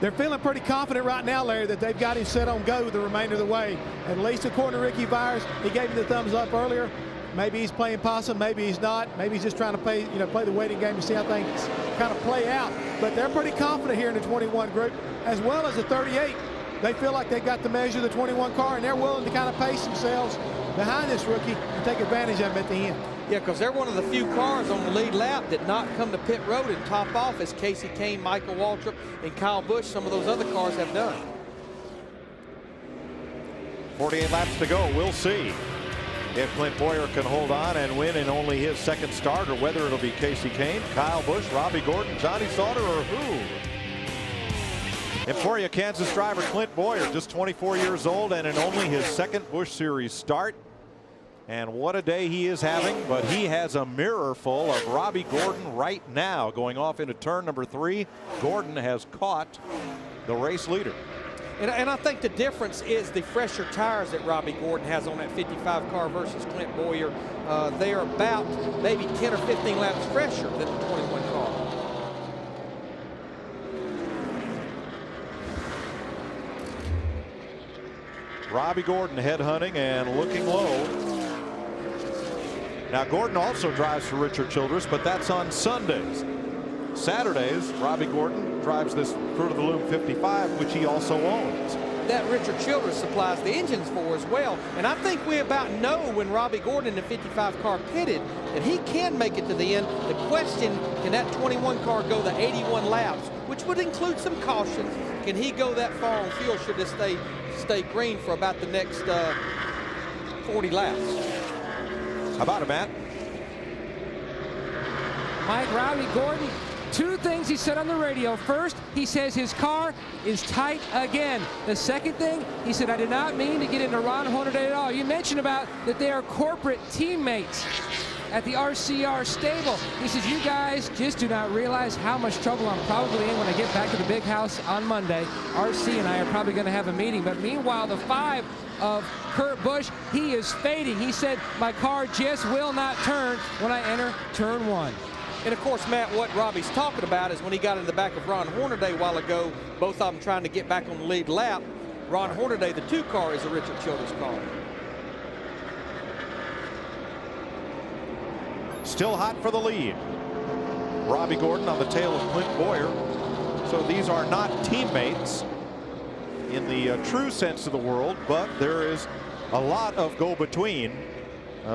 Speaker 3: They're feeling pretty confident right now, Larry, that they've got him set on go the remainder of the way. At least according to Ricky Byers, he gave him the thumbs up earlier. Maybe he's playing possum, maybe he's not. Maybe he's just trying to play the waiting game to see how things kind of play out. But they're pretty confident here in the 21 group, as well as the 38. They feel like they've got to measure the 21 car, and they're willing to kind of pace themselves behind this rookie and take advantage of him at the end.
Speaker 2: Yeah, because they're one of the few cars on the lead lap that not come to pit road and top off as Casey Kane, Michael Waltrip, and Kyle Busch, some of those other cars have done.
Speaker 1: 48 laps to go. We'll see if Clint Boyer can hold on and win in only his second start, or whether it'll be Casey Kane, Kyle Busch, Robbie Gordon, Johnny Sauter, or who. Emporia, Kansas driver Clint Boyer, just 24 years old and in only his second Busch Series start. And what a day he is having, but he has a mirror full of Robbie Gordon right now. Going off into turn number 3, Gordon has caught the race leader.
Speaker 2: And I think the difference is the fresher tires that Robbie Gordon has on that 55 car versus Clint Boyer. They are about maybe 10 or 15 laps fresher than the 21 car.
Speaker 1: Robbie Gordon headhunting and looking low. Now Gordon also drives for Richard Childress, but that's on Sundays. Saturdays, Robbie Gordon drives this Fruit of the Loom 55, which he also owns.
Speaker 2: That Richard Childress supplies the engines for as well. And I think we about know when Robbie Gordon in the 55 car pitted that he can make it to the end. The question, can that 21 car go the 81 laps, which would include some cautions? Can he go that far on fuel should this stay green for about the next 40 laps?
Speaker 1: How about it, Matt?
Speaker 4: Mike, Robbie Gordon, two things he said on the radio. First, he says his car is tight again. The second thing, he said, I did not mean to get into Ron Hornaday at all. You mentioned about that they are corporate teammates at the RCR stable. He says, you guys just do not realize how much trouble I'm probably in when I get back to the big house on Monday. RC and I are probably going to have a meeting. But meanwhile, the 5 of Kurt Busch, he is fading. He said, my car just will not turn when I enter turn 1.
Speaker 2: And of course, Matt, what Robbie's talking about is when he got in the back of Ron Hornaday a while ago, both of them trying to get back on the lead lap. Ron Hornaday, the 2 car, is a Richard Childress car.
Speaker 1: Still hot for the lead. Robbie Gordon on the tail of Clint Boyer. So these are not teammates in the true sense of the world, but there is a lot of go-between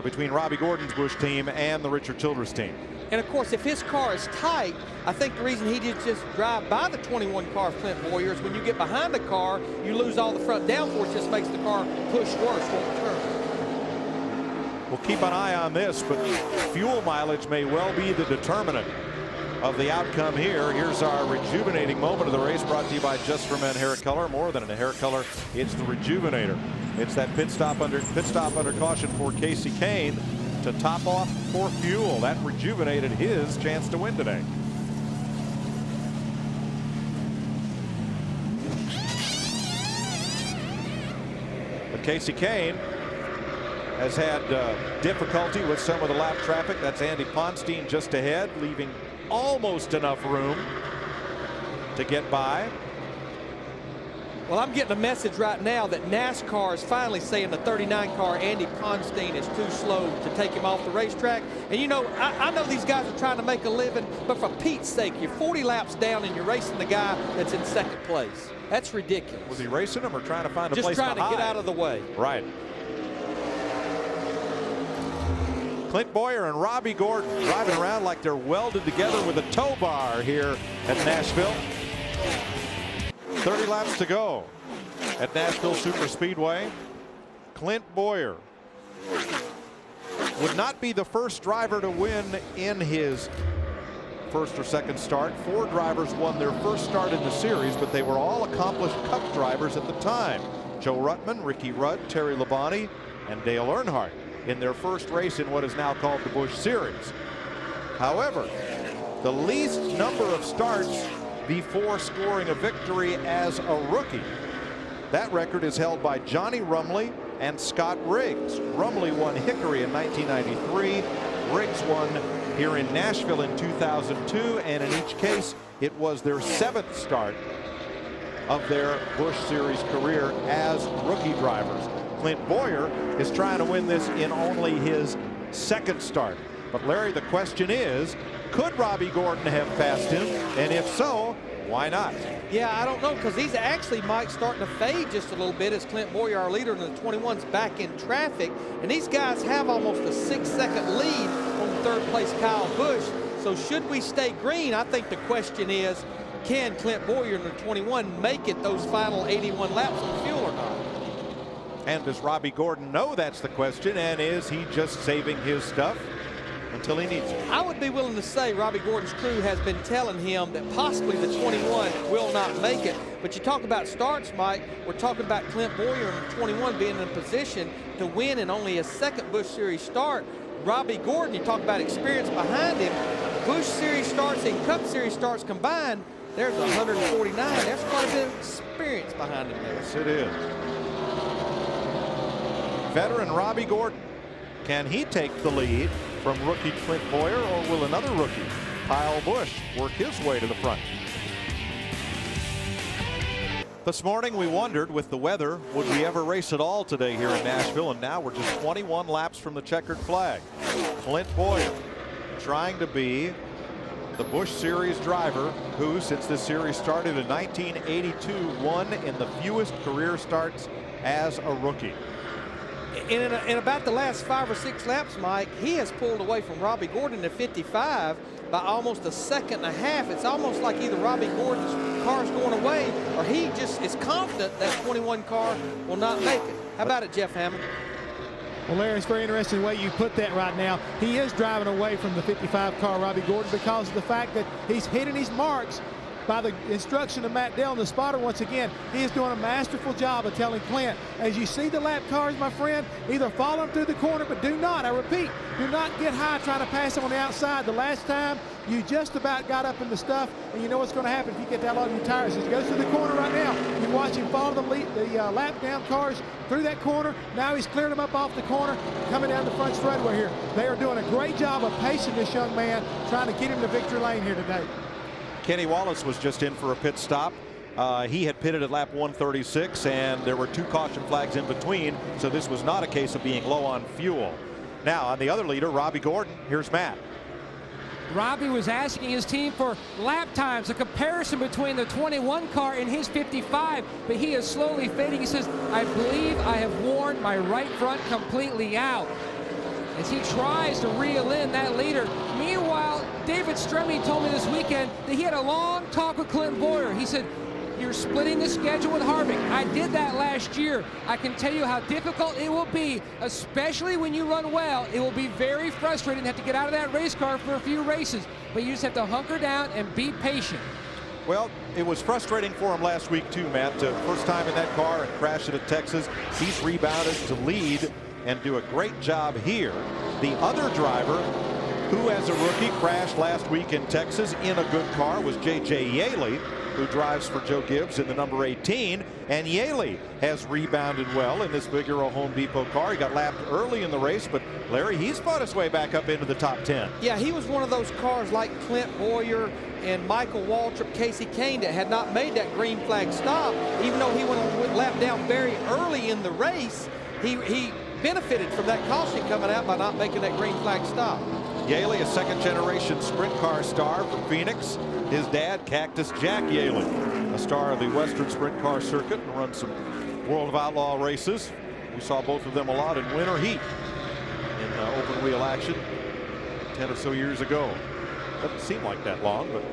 Speaker 1: between Robbie Gordon's Busch team and the Richard Childress team.
Speaker 2: And of course, if his car is tight, I think the reason he did just drive by the 21 car of Clint Boyer is when you get behind the car, you lose all the front downforce, just makes the car push worse, won't turn.
Speaker 1: We'll keep an eye on this, but fuel mileage may well be the determinant of the outcome here. Here's our rejuvenating moment of the race, brought to you by Just for Men hair color. More than a hair color, it's the Rejuvenator. It's that pit stop under caution for Casey Kane to top off for fuel. That rejuvenated his chance to win today. But Casey Kane has had difficulty with some of the lap traffic. That's Andy Ponstein just ahead, leaving almost enough room to get by.
Speaker 2: Well, I'm getting a message right now that NASCAR is finally saying the 39 car, Andy Ponstein, is too slow to take him off the racetrack. And you know, I know these guys are trying to make a living, but for Pete's sake, you're 40 laps down and you're racing the guy that's in second place. That's ridiculous.
Speaker 1: Was he racing him or trying to find a place
Speaker 2: just trying
Speaker 1: to hide?
Speaker 2: get out of the way.
Speaker 1: Right. Clint Boyer and Robbie Gordon driving around like they're welded together with a tow bar here at Nashville. 30 laps to go at Nashville Superspeedway. Clint Boyer would not be the first driver to win in his first or second start. 4 drivers won their first start in the series, but they were all accomplished Cup drivers at the time. Joe Ruttman, Ricky Rudd, Terry Labonte, and Dale Earnhardt in their first race in what is now called the Busch Series. However, the least number of starts before scoring a victory as a rookie, that record is held by Johnny Rumley and Scott Riggs. Rumley won Hickory in 1993. Riggs won here in Nashville in 2002, and in each case, it was their 7th start of their Busch Series career as rookie drivers. Clint Boyer is trying to win this in only his 2nd start. But Larry, the question is, could Robbie Gordon have passed him? And if so, why not?
Speaker 2: Yeah, I don't know, because he's actually, Mike, starting to fade just a little bit as Clint Boyer, our leader in the 21's, back in traffic. And these guys have almost a 6-second lead on 3rd place Kyle Busch. So should we stay green? I think the question is, can Clint Boyer in the 21 make it those final 81 laps on fuel or not?
Speaker 1: And does Robbie Gordon know that's the question? And is he just saving his stuff until he needs it?
Speaker 2: I would be willing to say Robbie Gordon's crew has been telling him that possibly the 21 will not make it. But you talk about starts, Mike, we're talking about Clint Boyer and the 21 being in a position to win in only a 2nd Busch Series start. Robbie Gordon, you talk about experience behind him. Busch Series starts and Cup Series starts combined, there's 149. There's quite a bit of experience behind him there.
Speaker 1: Yes, it is. Veteran Robbie Gordon, can he take the lead from rookie Clint Boyer, or will another rookie, Kyle Busch, work his way to the front? This morning we wondered, with the weather, would we ever race at all today here in Nashville? And now we're just 21 laps from the checkered flag. Clint Boyer trying to be the Busch Series driver who, since this series started in 1982, won in the fewest career starts as a rookie.
Speaker 2: In about the last 5 or 6 laps, Mike, he has pulled away from Robbie Gordon at 55 by almost a 1.5 seconds. It's almost like either Robbie Gordon's car is going away or he just is confident that 21 car will not make it. How about it, Jeff Hammond?
Speaker 3: Well, Larry, it's very interesting the way you put that right now. He is driving away from the 55 car, Robbie Gordon, because of the fact that he's hitting his marks by the instruction of Matt Dillon, the spotter. Once again, he is doing a masterful job of telling Clint, as you see the lap cars, my friend, either follow him through the corner, but do not, I repeat, do not get high trying to pass him on the outside. The last time you just about got up in the stuff, and you know what's going to happen if you get that long in your tires. As he goes through the corner right now, you watch him follow the lap down cars through that corner. Now he's clearing them up off the corner, coming down the front straightaway here. They are doing a great job of pacing this young man, trying to get him to victory lane here today.
Speaker 1: Kenny Wallace was just in for a pit stop. He had pitted at lap 136, and there were 2 caution flags in between, so this was not a case of being low on fuel. Now, on the other leader, Robbie Gordon, here's Matt.
Speaker 4: Robbie was asking his team for lap times, a comparison between the 21 car and his 55, but he is slowly fading. He says, I believe I have worn my right front completely out, as he tries to reel in that leader. Meanwhile, David Stremme told me this weekend that he had a long talk with Clint Boyer. He said, you're splitting the schedule with Harvick. I did that last year. I can tell you how difficult it will be, especially when you run well. It will be very frustrating to have to get out of that race car for a few races, but you just have to hunker down and be patient.
Speaker 1: Well, it was frustrating for him last week too, Matt. First time in that car and crash it at Texas. He's rebounded to lead and do a great job here. The other driver who, as a rookie, crashed last week in Texas in a good car was J.J. Yaley. who drives for Joe Gibbs in the number 18. And Yaley has rebounded well in this Vigoro Home Depot car. He got lapped early in the race, but Larry, he's fought his way back up into the top 10.
Speaker 2: Yeah, he was one of those cars like Clint Boyer and Michael Waltrip, Casey Kane, that had not made that green flag stop. Even though he went lap down very early in the race, he benefited from that caution coming out by not making that green flag stop.
Speaker 1: Yaley, a second-generation sprint car star from Phoenix. His dad, Cactus Jack Yaley, a star of the Western Sprint Car Circuit and runs some World of Outlaw races. We saw both of them a lot in winter heat in open wheel action 10 or so years ago. Doesn't seem like that long, but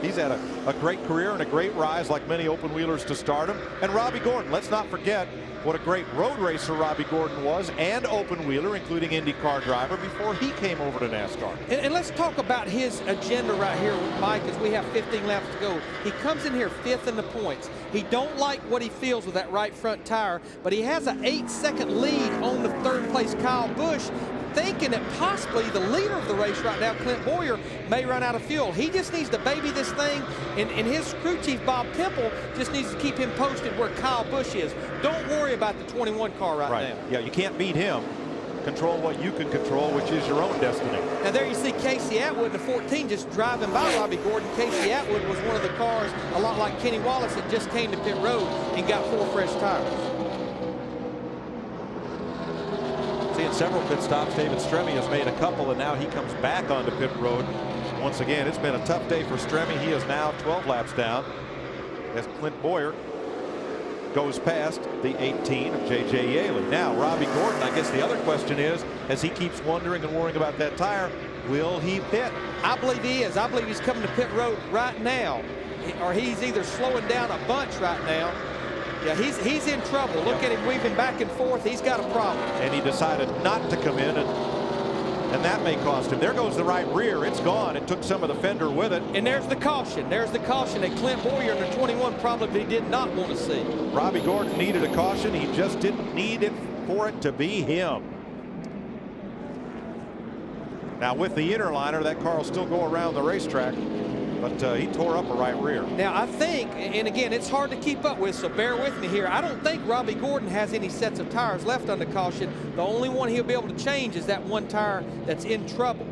Speaker 1: he's had a great career and a great rise like many open wheelers to stardom. And Robbie Gordon, let's not forget what a great road racer Robbie Gordon was, and open wheeler, including IndyCar driver, before he came over to NASCAR.
Speaker 2: And let's talk about his agenda right here with Mike as we have 15 laps to go. He comes in here 5th in the points. He don't like what he feels with that right front tire, but he has an 8-second lead on the 3rd place Kyle Busch, thinking that possibly the leader of the race right now, Clint Boyer, may run out of fuel. He just needs to baby this thing, and his crew chief, Bob Pimple, just needs to keep him posted where Kyle Busch is. Don't worry about the 21 car right now.
Speaker 1: Yeah, you can't beat him. Control what you can control, which is your own destiny.
Speaker 2: Now there you see Casey Atwood in the 14 just driving by Robbie Gordon. Casey Atwood was one of the cars, a lot like Kenny Wallace, that just came to pit road and got 4 fresh tires.
Speaker 1: Seeing several pit stops. David Stremme has made a couple, and now he comes back onto pit road once again. It's been a tough day for Stremme. He is now 12 laps down as Clint Boyer goes past the 18 of J.J. Yaley. Now, Robbie Gordon, I guess the other question is, as he keeps wondering and worrying about that tire, will he pit?
Speaker 2: I believe he is. I believe he's coming to pit road right now, or he's either slowing down a bunch right now. Yeah, he's in trouble. Look at him weaving back and forth. He's got a problem.
Speaker 1: And he decided not to come in, and that may cost him. There goes the right rear. It's gone. It took some of the fender with it.
Speaker 2: And there's the caution. There's the caution that Clint Boyer in the 21 probably did not want to see.
Speaker 1: Robbie Gordon needed a caution. He just didn't need it for it to be him. Now, with the inner liner, that car will still go around the racetrack, but he tore up a right rear.
Speaker 2: Now, I think, and again, it's hard to keep up with, so bear with me here. I don't think Robbie Gordon has any sets of tires left under caution. The only one he'll be able to change is that one tire that's in trouble.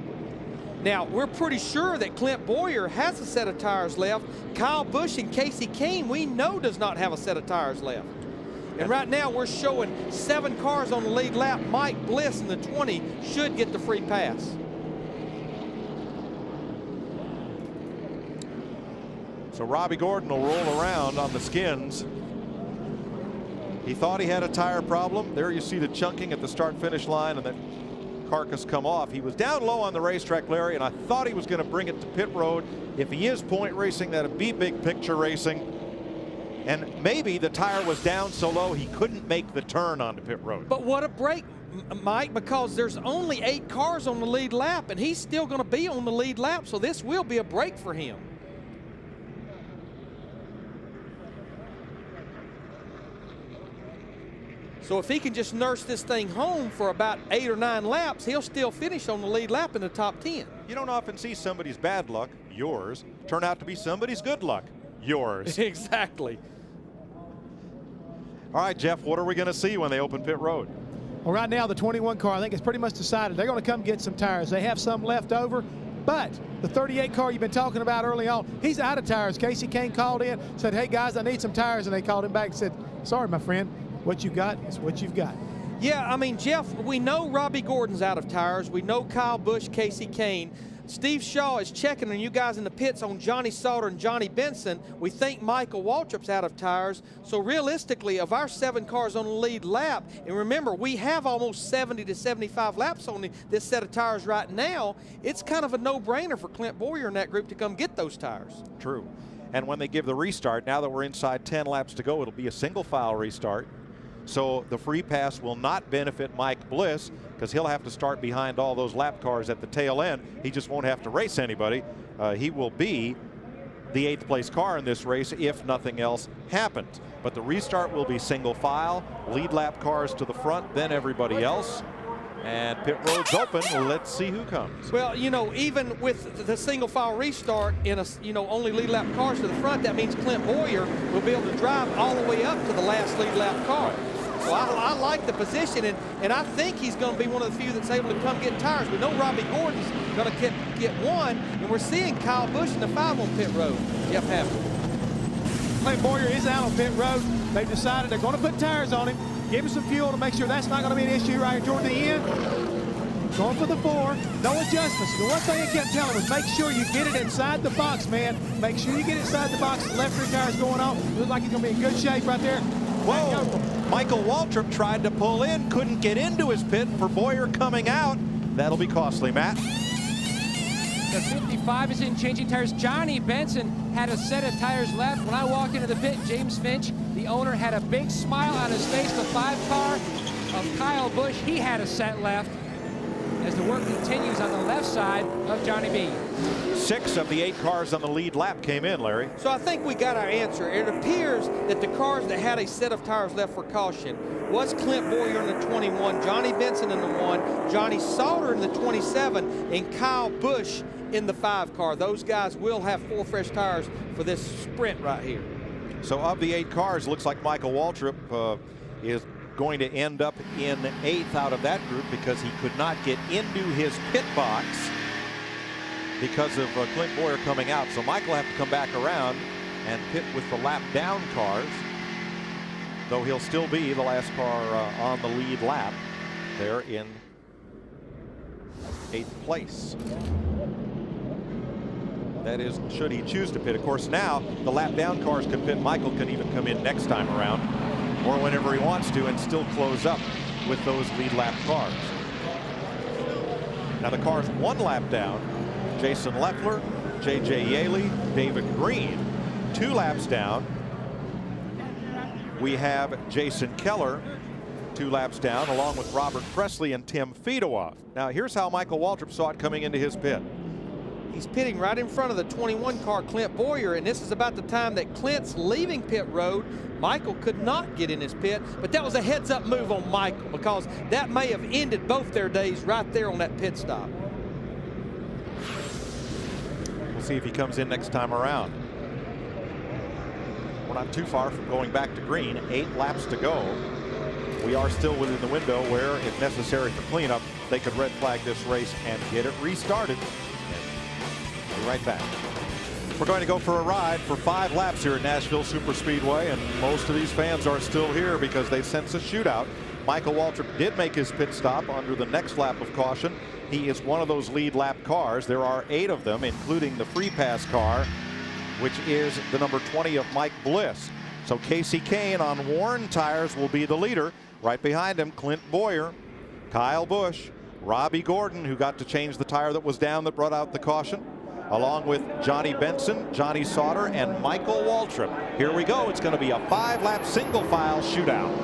Speaker 2: Now, we're pretty sure that Clint Boyer has a set of tires left. Kyle Busch and Casey Kane, we know, does not have a set of tires left. And right now, we're showing 7 cars on the lead lap. Mike Bliss in the 20 should get the free pass.
Speaker 1: So Robbie Gordon will roll around on the skins. He thought he had a tire problem. There you see the chunking at the start-finish line and that carcass come off. He was down low on the racetrack, Larry, and I thought he was going to bring it to pit road. If he is point racing, that'd be big picture racing. And maybe the tire was down so low he couldn't make the turn onto pit road.
Speaker 2: But what a break, Mike, because there's only 8 cars on the lead lap, and he's still going to be on the lead lap, so this will be a break for him. So if he can just nurse this thing home for about 8 or 9 laps, he'll still finish on the lead lap in the top 10.
Speaker 1: You don't often see somebody's bad luck, yours, turn out to be somebody's good luck, yours.
Speaker 2: Exactly.
Speaker 1: All right, Jeff, what are we going to see when they open pit road?
Speaker 3: Well, right now, the 21 car, I think it's pretty much decided. They're going to come get some tires. They have some left over, but the 38 car you've been talking about early on, he's out of tires. Casey Kane called in, said, hey, guys, I need some tires, and they called him back and said, sorry, my friend. What you got is what you've got.
Speaker 2: Yeah, I mean, Jeff, we know Robbie Gordon's out of tires. We know Kyle Busch, Casey Kane. Steve Shaw is checking on you guys in the pits on Johnny Sauter and Johnny Benson. We think Michael Waltrip's out of tires. So realistically, of our 7 cars on the lead lap, and remember, we have almost 70 to 75 laps on this set of tires right now, it's kind of a no-brainer for Clint Boyer and that group to come get those tires.
Speaker 1: True. And when they give the restart, now that we're inside 10 laps to go, it'll be a single file restart. So the free pass will not benefit Mike Bliss because he'll have to start behind all those lap cars at the tail end. He just won't have to race anybody. He will be the 8th place car in this race if nothing else happens. But the restart will be single file, lead lap cars to the front, then everybody else. And pit road's open. Let's see who comes.
Speaker 2: Well, you know, even with the single file restart in a, only lead lap cars to the front, that means Clint Boyer will be able to drive all the way up to the last lead lap car. So I like the position, and I think he's going to be one of the few that's able to come get tires. We know Robbie Gordon's going to get one, and we're seeing Kyle Busch in the 5 on pit road. Jeff Hammond.
Speaker 3: Clint Boyer is out on pit road. They've decided they're going to put tires on him, give him some fuel to make sure that's not going to be an issue right here toward the end. Going for the 4, no adjustments. The one thing I kept telling him was make sure you get it inside the box, man. Make sure you get it inside the box. Left rear tire's going on. Looks like he's going to be in good shape right there.
Speaker 1: Whoa! Michael Waltrip tried to pull in, couldn't get into his pit for Boyer coming out. That'll be costly, Matt.
Speaker 4: The 55 is in changing tires. Johnny Benson had a set of tires left. When I walked into the pit, James Finch, the owner, had a big smile on his face. The 5 car of Kyle Busch, he had a set left as the work continues on the left side of Johnny B.
Speaker 1: 6 of the 8 cars on the lead lap came in, Larry.
Speaker 2: So I think we got our answer. It appears that the cars that had a set of tires left for caution was Clint Boyer in the 21, Johnny Benson in the 1, Johnny Sauter in the 27, and Kyle Busch in the 5 car. Those guys will have 4 fresh tires for this sprint right here.
Speaker 1: So of the 8 cars, looks like Michael Waltrip is going to end up in 8th out of that group because he could not get into his pit box because of Clint Boyer coming out. So Michael will have to come back around and pit with the lap down cars, though he'll still be the last car on the lead lap there in 8th place. That is, should he choose to pit. Of course, now the lap down cars can pit. Michael can even come in next time around or whenever he wants to and still close up with those lead lap cars. Now the cars 1 lap down, Jason Leffler, J.J. Yaley, David Green. 2 laps down, we have Jason Keller, 2 laps down, along with Robert Presley and Tim Fedowa. Now here's how Michael Waltrip saw it coming into his pit.
Speaker 2: He's pitting right in front of the 21 car, Clint Boyer, and this is about the time that Clint's leaving pit road. Michael could not get in his pit, but that was a heads-up move on Michael because that may have ended both their days right there on that pit stop.
Speaker 1: We'll see if he comes in next time around. We're not too far from going back to green. 8 laps to go. We are still within the window where, if necessary for cleanup, they could red flag this race and get it restarted. We'll be right back. We're going to go for a ride for 5 laps here at Nashville Superspeedway, and most of these fans are still here because they sense a shootout. Michael Waltrip did make his pit stop under the next lap of caution. He is one of those lead lap cars. There are 8 of them, including the free pass car, which is the number 20 of Mike Bliss. So Casey Kane on worn tires will be the leader. Right behind him, Clint Boyer, Kyle Busch, Robbie Gordon, who got to change the tire that was down that brought out the caution, along with Johnny Benson, Johnny Sauter, and Michael Waltrip. Here we go. It's going to be a 5-lap single file shootout.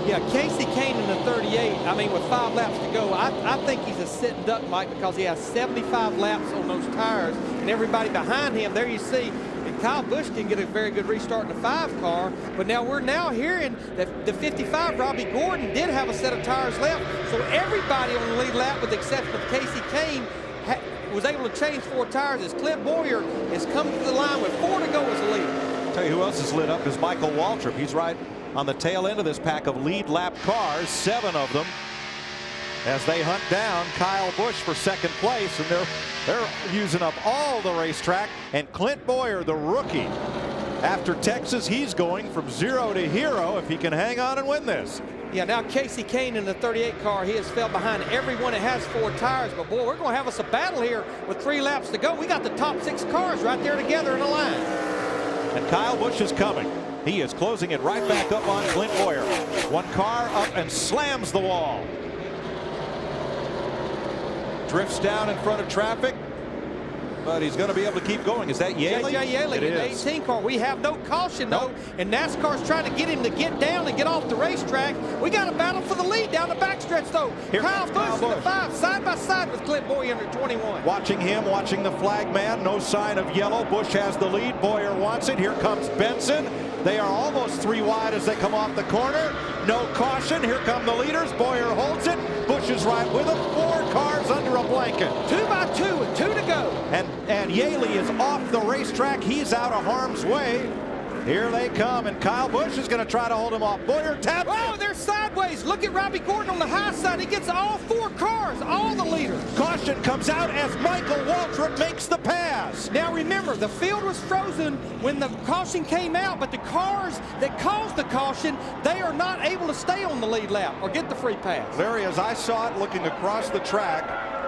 Speaker 2: Yeah, Casey Kane in the 38, I mean, with 5 laps to go, I think he's a sitting duck, Mike, because he has 75 laps on those tires, and everybody behind him, there you see, and Kyle Busch can get a very good restart in the 5 car, but now we're hearing that the 55, Robbie Gordon, did have a set of tires left, so everybody on the lead lap, with the exception of Casey Kane, was able to change 4 tires as Clint Boyer has come to the line with 4 to go as a leader.
Speaker 1: Tell you who else is lit up is Michael Waltrip. He's right on the tail end of this pack of lead lap cars, 7 of them, as they hunt down Kyle Busch for 2nd place, and they're using up all the racetrack. And Clint Boyer, the rookie, after Texas, he's going from 0 to hero if he can hang on and win this.
Speaker 2: Yeah, now Casey Kane in the 38 car, he has fell behind everyone that has 4 tires, but boy, we're going to have us a battle here with 3 laps to go. We got the top 6 cars right there together in a line.
Speaker 1: And Kyle Busch is coming. He is closing it right back up on Clint Boyer. 1 car up and slams the wall. Drifts down in front of traffic, but he's going to be able to keep going. Is that Yaley?
Speaker 2: J.J. Yaley in the 18 car. We have no caution, though, and NASCAR's trying to get him to get down and get off the racetrack. We got a battle for the lead down the backstretch, though.
Speaker 1: Here
Speaker 2: Kyle Busch in the 5, side by side with Clint Boyer under 21.
Speaker 1: Watching him, watching the flag man. No sign of yellow. Busch has the lead. Boyer wants it. Here comes Benson. They are almost 3 wide as they come off the corner. No caution. Here come the leaders. Boyer holds it. Busch is right, with them 4 cars under a blanket.
Speaker 2: 2 by 2 with 2 to go.
Speaker 1: And Yaley is off the racetrack. He's out of harm's way. Here they come, and Kyle Busch is going to try to hold him off. Boyer taps.
Speaker 2: Oh, they're sideways. Look at Robbie Gordon on the high side. He gets all 4 cars, all the leaders.
Speaker 1: Caution comes out as Michael Waltrip makes the pass.
Speaker 2: Now remember, the field was frozen when the caution came out, but the cars that caused the caution, they are not able to stay on the lead lap or get the free pass.
Speaker 1: Larry, as I saw it looking across the track,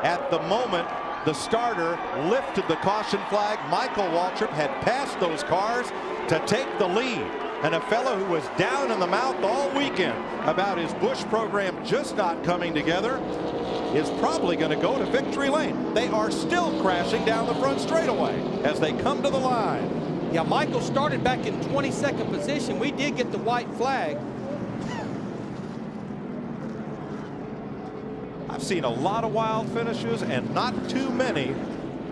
Speaker 1: at the moment the starter lifted the caution flag, Michael Waltrip had passed those cars to take the lead. And a fellow who was down in the mouth all weekend about his Busch program just not coming together is probably going to go to victory lane. They are still crashing down the front straightaway as they come to the line.
Speaker 2: Yeah, Michael started back in 22nd position. We did get the white flag.
Speaker 1: I've seen a lot of wild finishes and not too many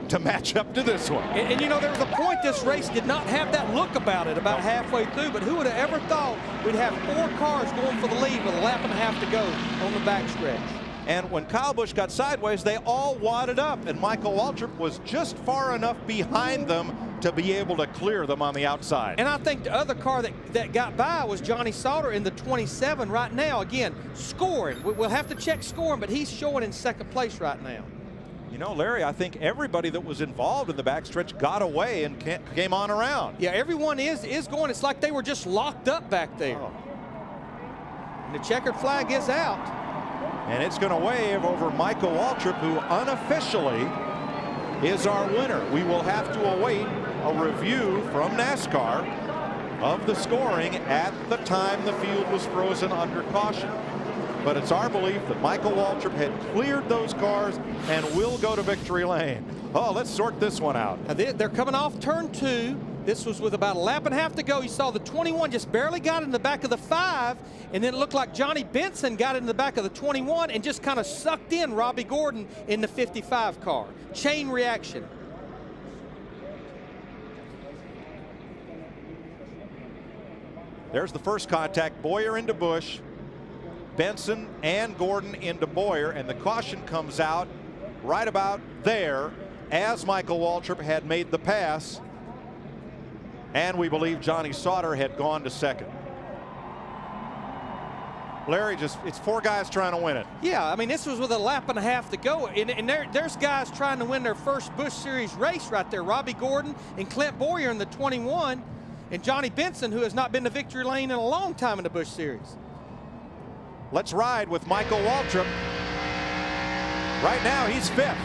Speaker 1: to match up to this one.
Speaker 2: And you know, there was a point this race did not have that look about it about halfway through, but who would have ever thought we'd have 4 cars going for the lead with a lap and a half to go on the backstretch.
Speaker 1: And when Kyle Busch got sideways, they all wadded up, and Michael Waltrip was just far enough behind them to be able to clear them on the outside.
Speaker 2: And I think the other car that got by was Johnny Sauter in the 27 right now. Again, scoring. We'll have to check scoring, but he's showing in 2nd place right now.
Speaker 1: You know, Larry, I think everybody that was involved in the backstretch got away and came on around.
Speaker 2: Yeah, everyone is going. It's like they were just locked up back there.
Speaker 1: Oh.
Speaker 2: And the checkered flag is out.
Speaker 1: And it's going to wave over Michael Waltrip, who unofficially is our winner. We will have to await a review from NASCAR of the scoring at the time the field was frozen under caution. But it's our belief that Michael Waltrip had cleared those cars and will go to victory lane. Oh, let's sort this one out.
Speaker 2: Now they're coming off turn 2. This was with about a lap and a half to go. You saw the 21 just barely got in the back of the 5, and then it looked like Johnny Benson got in the back of the 21 and just kind of sucked in Robbie Gordon in the 55 car. Chain reaction.
Speaker 1: There's the first contact. Boyer into Busch, Benson and Gordon into Boyer, and the caution comes out right about there as Michael Waltrip had made the pass, and we believe Johnny Sauter had gone to 2nd. Larry, it's 4 guys trying to win it.
Speaker 2: Yeah, I mean, this was with a lap and a half to go, and there's guys trying to win their first Busch Series race right there. Robbie Gordon and Clint Boyer in the 21, and Johnny Benson, who has not been to victory lane in a long time in the Busch Series.
Speaker 1: Let's ride with Michael Waltrip. Right now, he's 5th.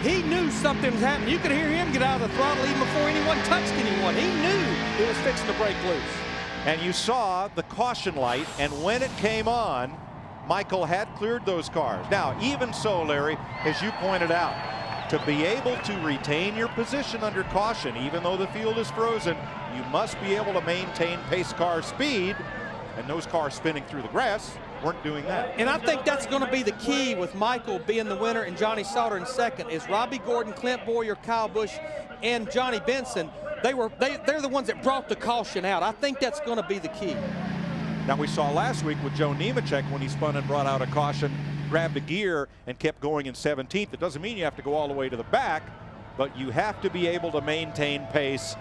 Speaker 2: He knew something was happening. You could hear him get out of the throttle even before anyone touched anyone. He knew it was fixing to break loose.
Speaker 1: And you saw the caution light, and when it came on, Michael had cleared those cars. Now, even so, Larry, as you pointed out, to be able to retain your position under caution, even though the field is frozen, you must be able to maintain pace car speed, and those cars spinning through the grass weren't doing that.
Speaker 2: And I think that's going to be the key with Michael being the winner and Johnny Sauter in 2nd is Robbie Gordon, Clint Boyer, Kyle Busch, and Johnny Benson. They're the ones that brought the caution out. I think that's going to be the key.
Speaker 1: Now, we saw last week with Joe Nemechek when he spun and brought out a caution, grabbed a gear and kept going in 17th. It doesn't mean you have to go all the way to the back, but you have to be able to maintain pace.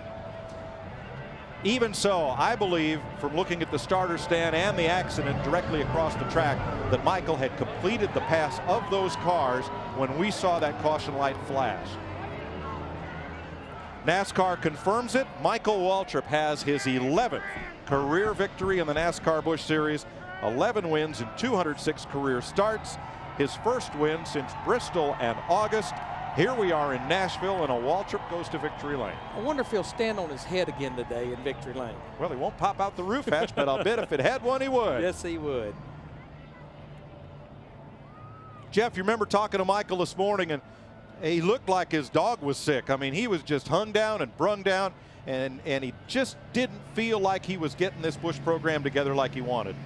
Speaker 1: Even so, I believe from looking at the starter stand and the accident directly across the track that Michael had completed the pass of those cars when we saw that caution light flash. NASCAR confirms it. Michael Waltrip has his 11th career victory in the NASCAR Busch Series, 11 wins in 206 career starts, his first win since Bristol and August. Here we are in Nashville, and a Waltrip goes to victory lane.
Speaker 2: I wonder if he'll stand on his head again today in victory lane.
Speaker 1: Well, he won't pop out the roof hatch, but I'll bet if it had one, he would.
Speaker 2: Yes, he would.
Speaker 1: Jeff, you remember talking to Michael this morning, and he looked like his dog was sick. I mean, he was just hung down and brung down, and he just didn't feel like he was getting this Busch program together like he wanted.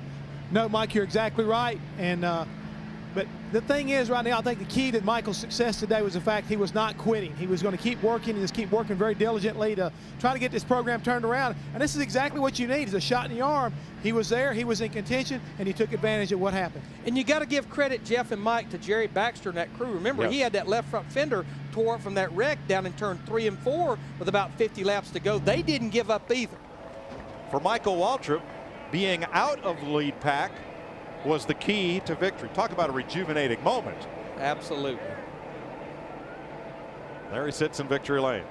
Speaker 3: No, Mike, you're exactly right. And But the thing is, right now, I think the key to Michael's success today was the fact he was not quitting. He was going to keep working and just keep working very diligently to try to get this program turned around. And this is exactly what you need, is a shot in the arm. He was there, he was in contention, and he took advantage of what happened.
Speaker 2: And you got to give credit, Jeff and Mike, to Jerry Baxter and that crew. Remember,
Speaker 1: Yes.
Speaker 2: he had that left front fender tore up from that wreck down in turn 3 and 4 with about 50 laps to go. They didn't give up either.
Speaker 1: For Michael Waltrip, being out of the lead pack was the key to victory. Talk about a rejuvenating moment.
Speaker 2: Absolutely.
Speaker 1: There he sits in victory lane.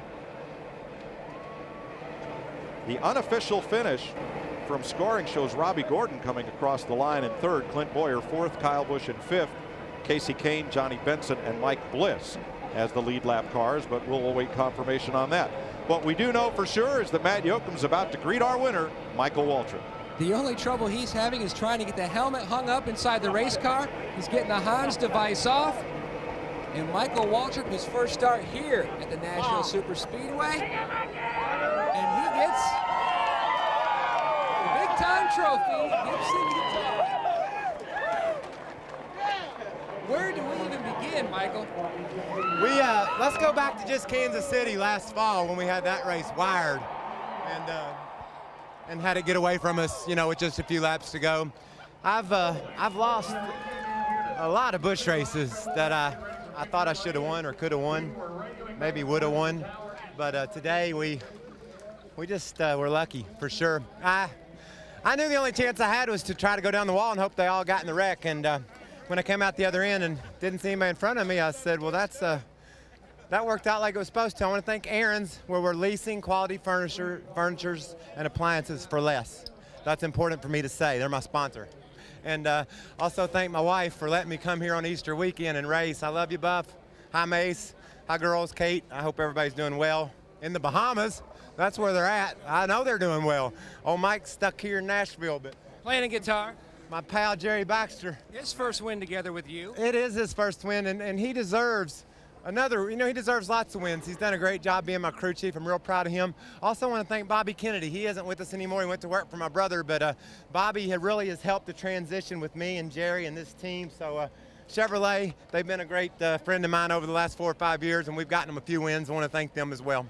Speaker 1: The unofficial finish from scoring shows Robbie Gordon coming across the line in third, Clint Boyer fourth, Kyle Busch in fifth, Casey Kane, Johnny Benson, and Mike Bliss as the lead lap cars, but we'll await confirmation on that. What we do know for sure is that Matt Yoakum's about to greet our winner, Michael Waltrip.
Speaker 4: The only trouble he's having is trying to get the helmet hung up inside the race car. He's getting the Hans device off. And Michael Waltrip, his first start here at the Nashville Superspeedway. And he gets the big-time trophy, Gibson guitar. Where do we even begin, Michael?
Speaker 7: Let's go back to just Kansas City last fall when we had that race wired and had it get away from us, you know, with just a few laps to go. I've lost a lot of Busch races that I thought I should have won or could have won, maybe would have won, but today we just were lucky for sure. I knew the only chance I had was to try to go down the wall and hope they all got in the wreck, and when I came out the other end and didn't see anybody in front of me, I said, well, that worked out like it was supposed to. I want to thank Aaron's, where we're leasing quality furnitures and appliances for less. That's important for me to say. They're my sponsor. And also thank my wife for letting me come here on Easter weekend and race. I love you, Buff. Hi, Mace. Hi, girls. Kate. I hope everybody's doing well. In the Bahamas, that's where they're at. I know they're doing well. Old Mike's stuck here in Nashville, but
Speaker 4: Playing a guitar.
Speaker 7: my pal Jerry Baxter.
Speaker 4: His first win together with you.
Speaker 7: It is his first win, and he deserves another. You know, he deserves lots of wins. He's done a great job being my crew chief. I'm real proud of him. Also want to thank Bobby Kennedy. He isn't with us anymore. He went to work for my brother, but Bobby really has helped the transition with me and Jerry and this team. So Chevrolet, they've been a great friend of mine over the last 4 or 5 years, and we've gotten them a few wins. I want to thank them as well.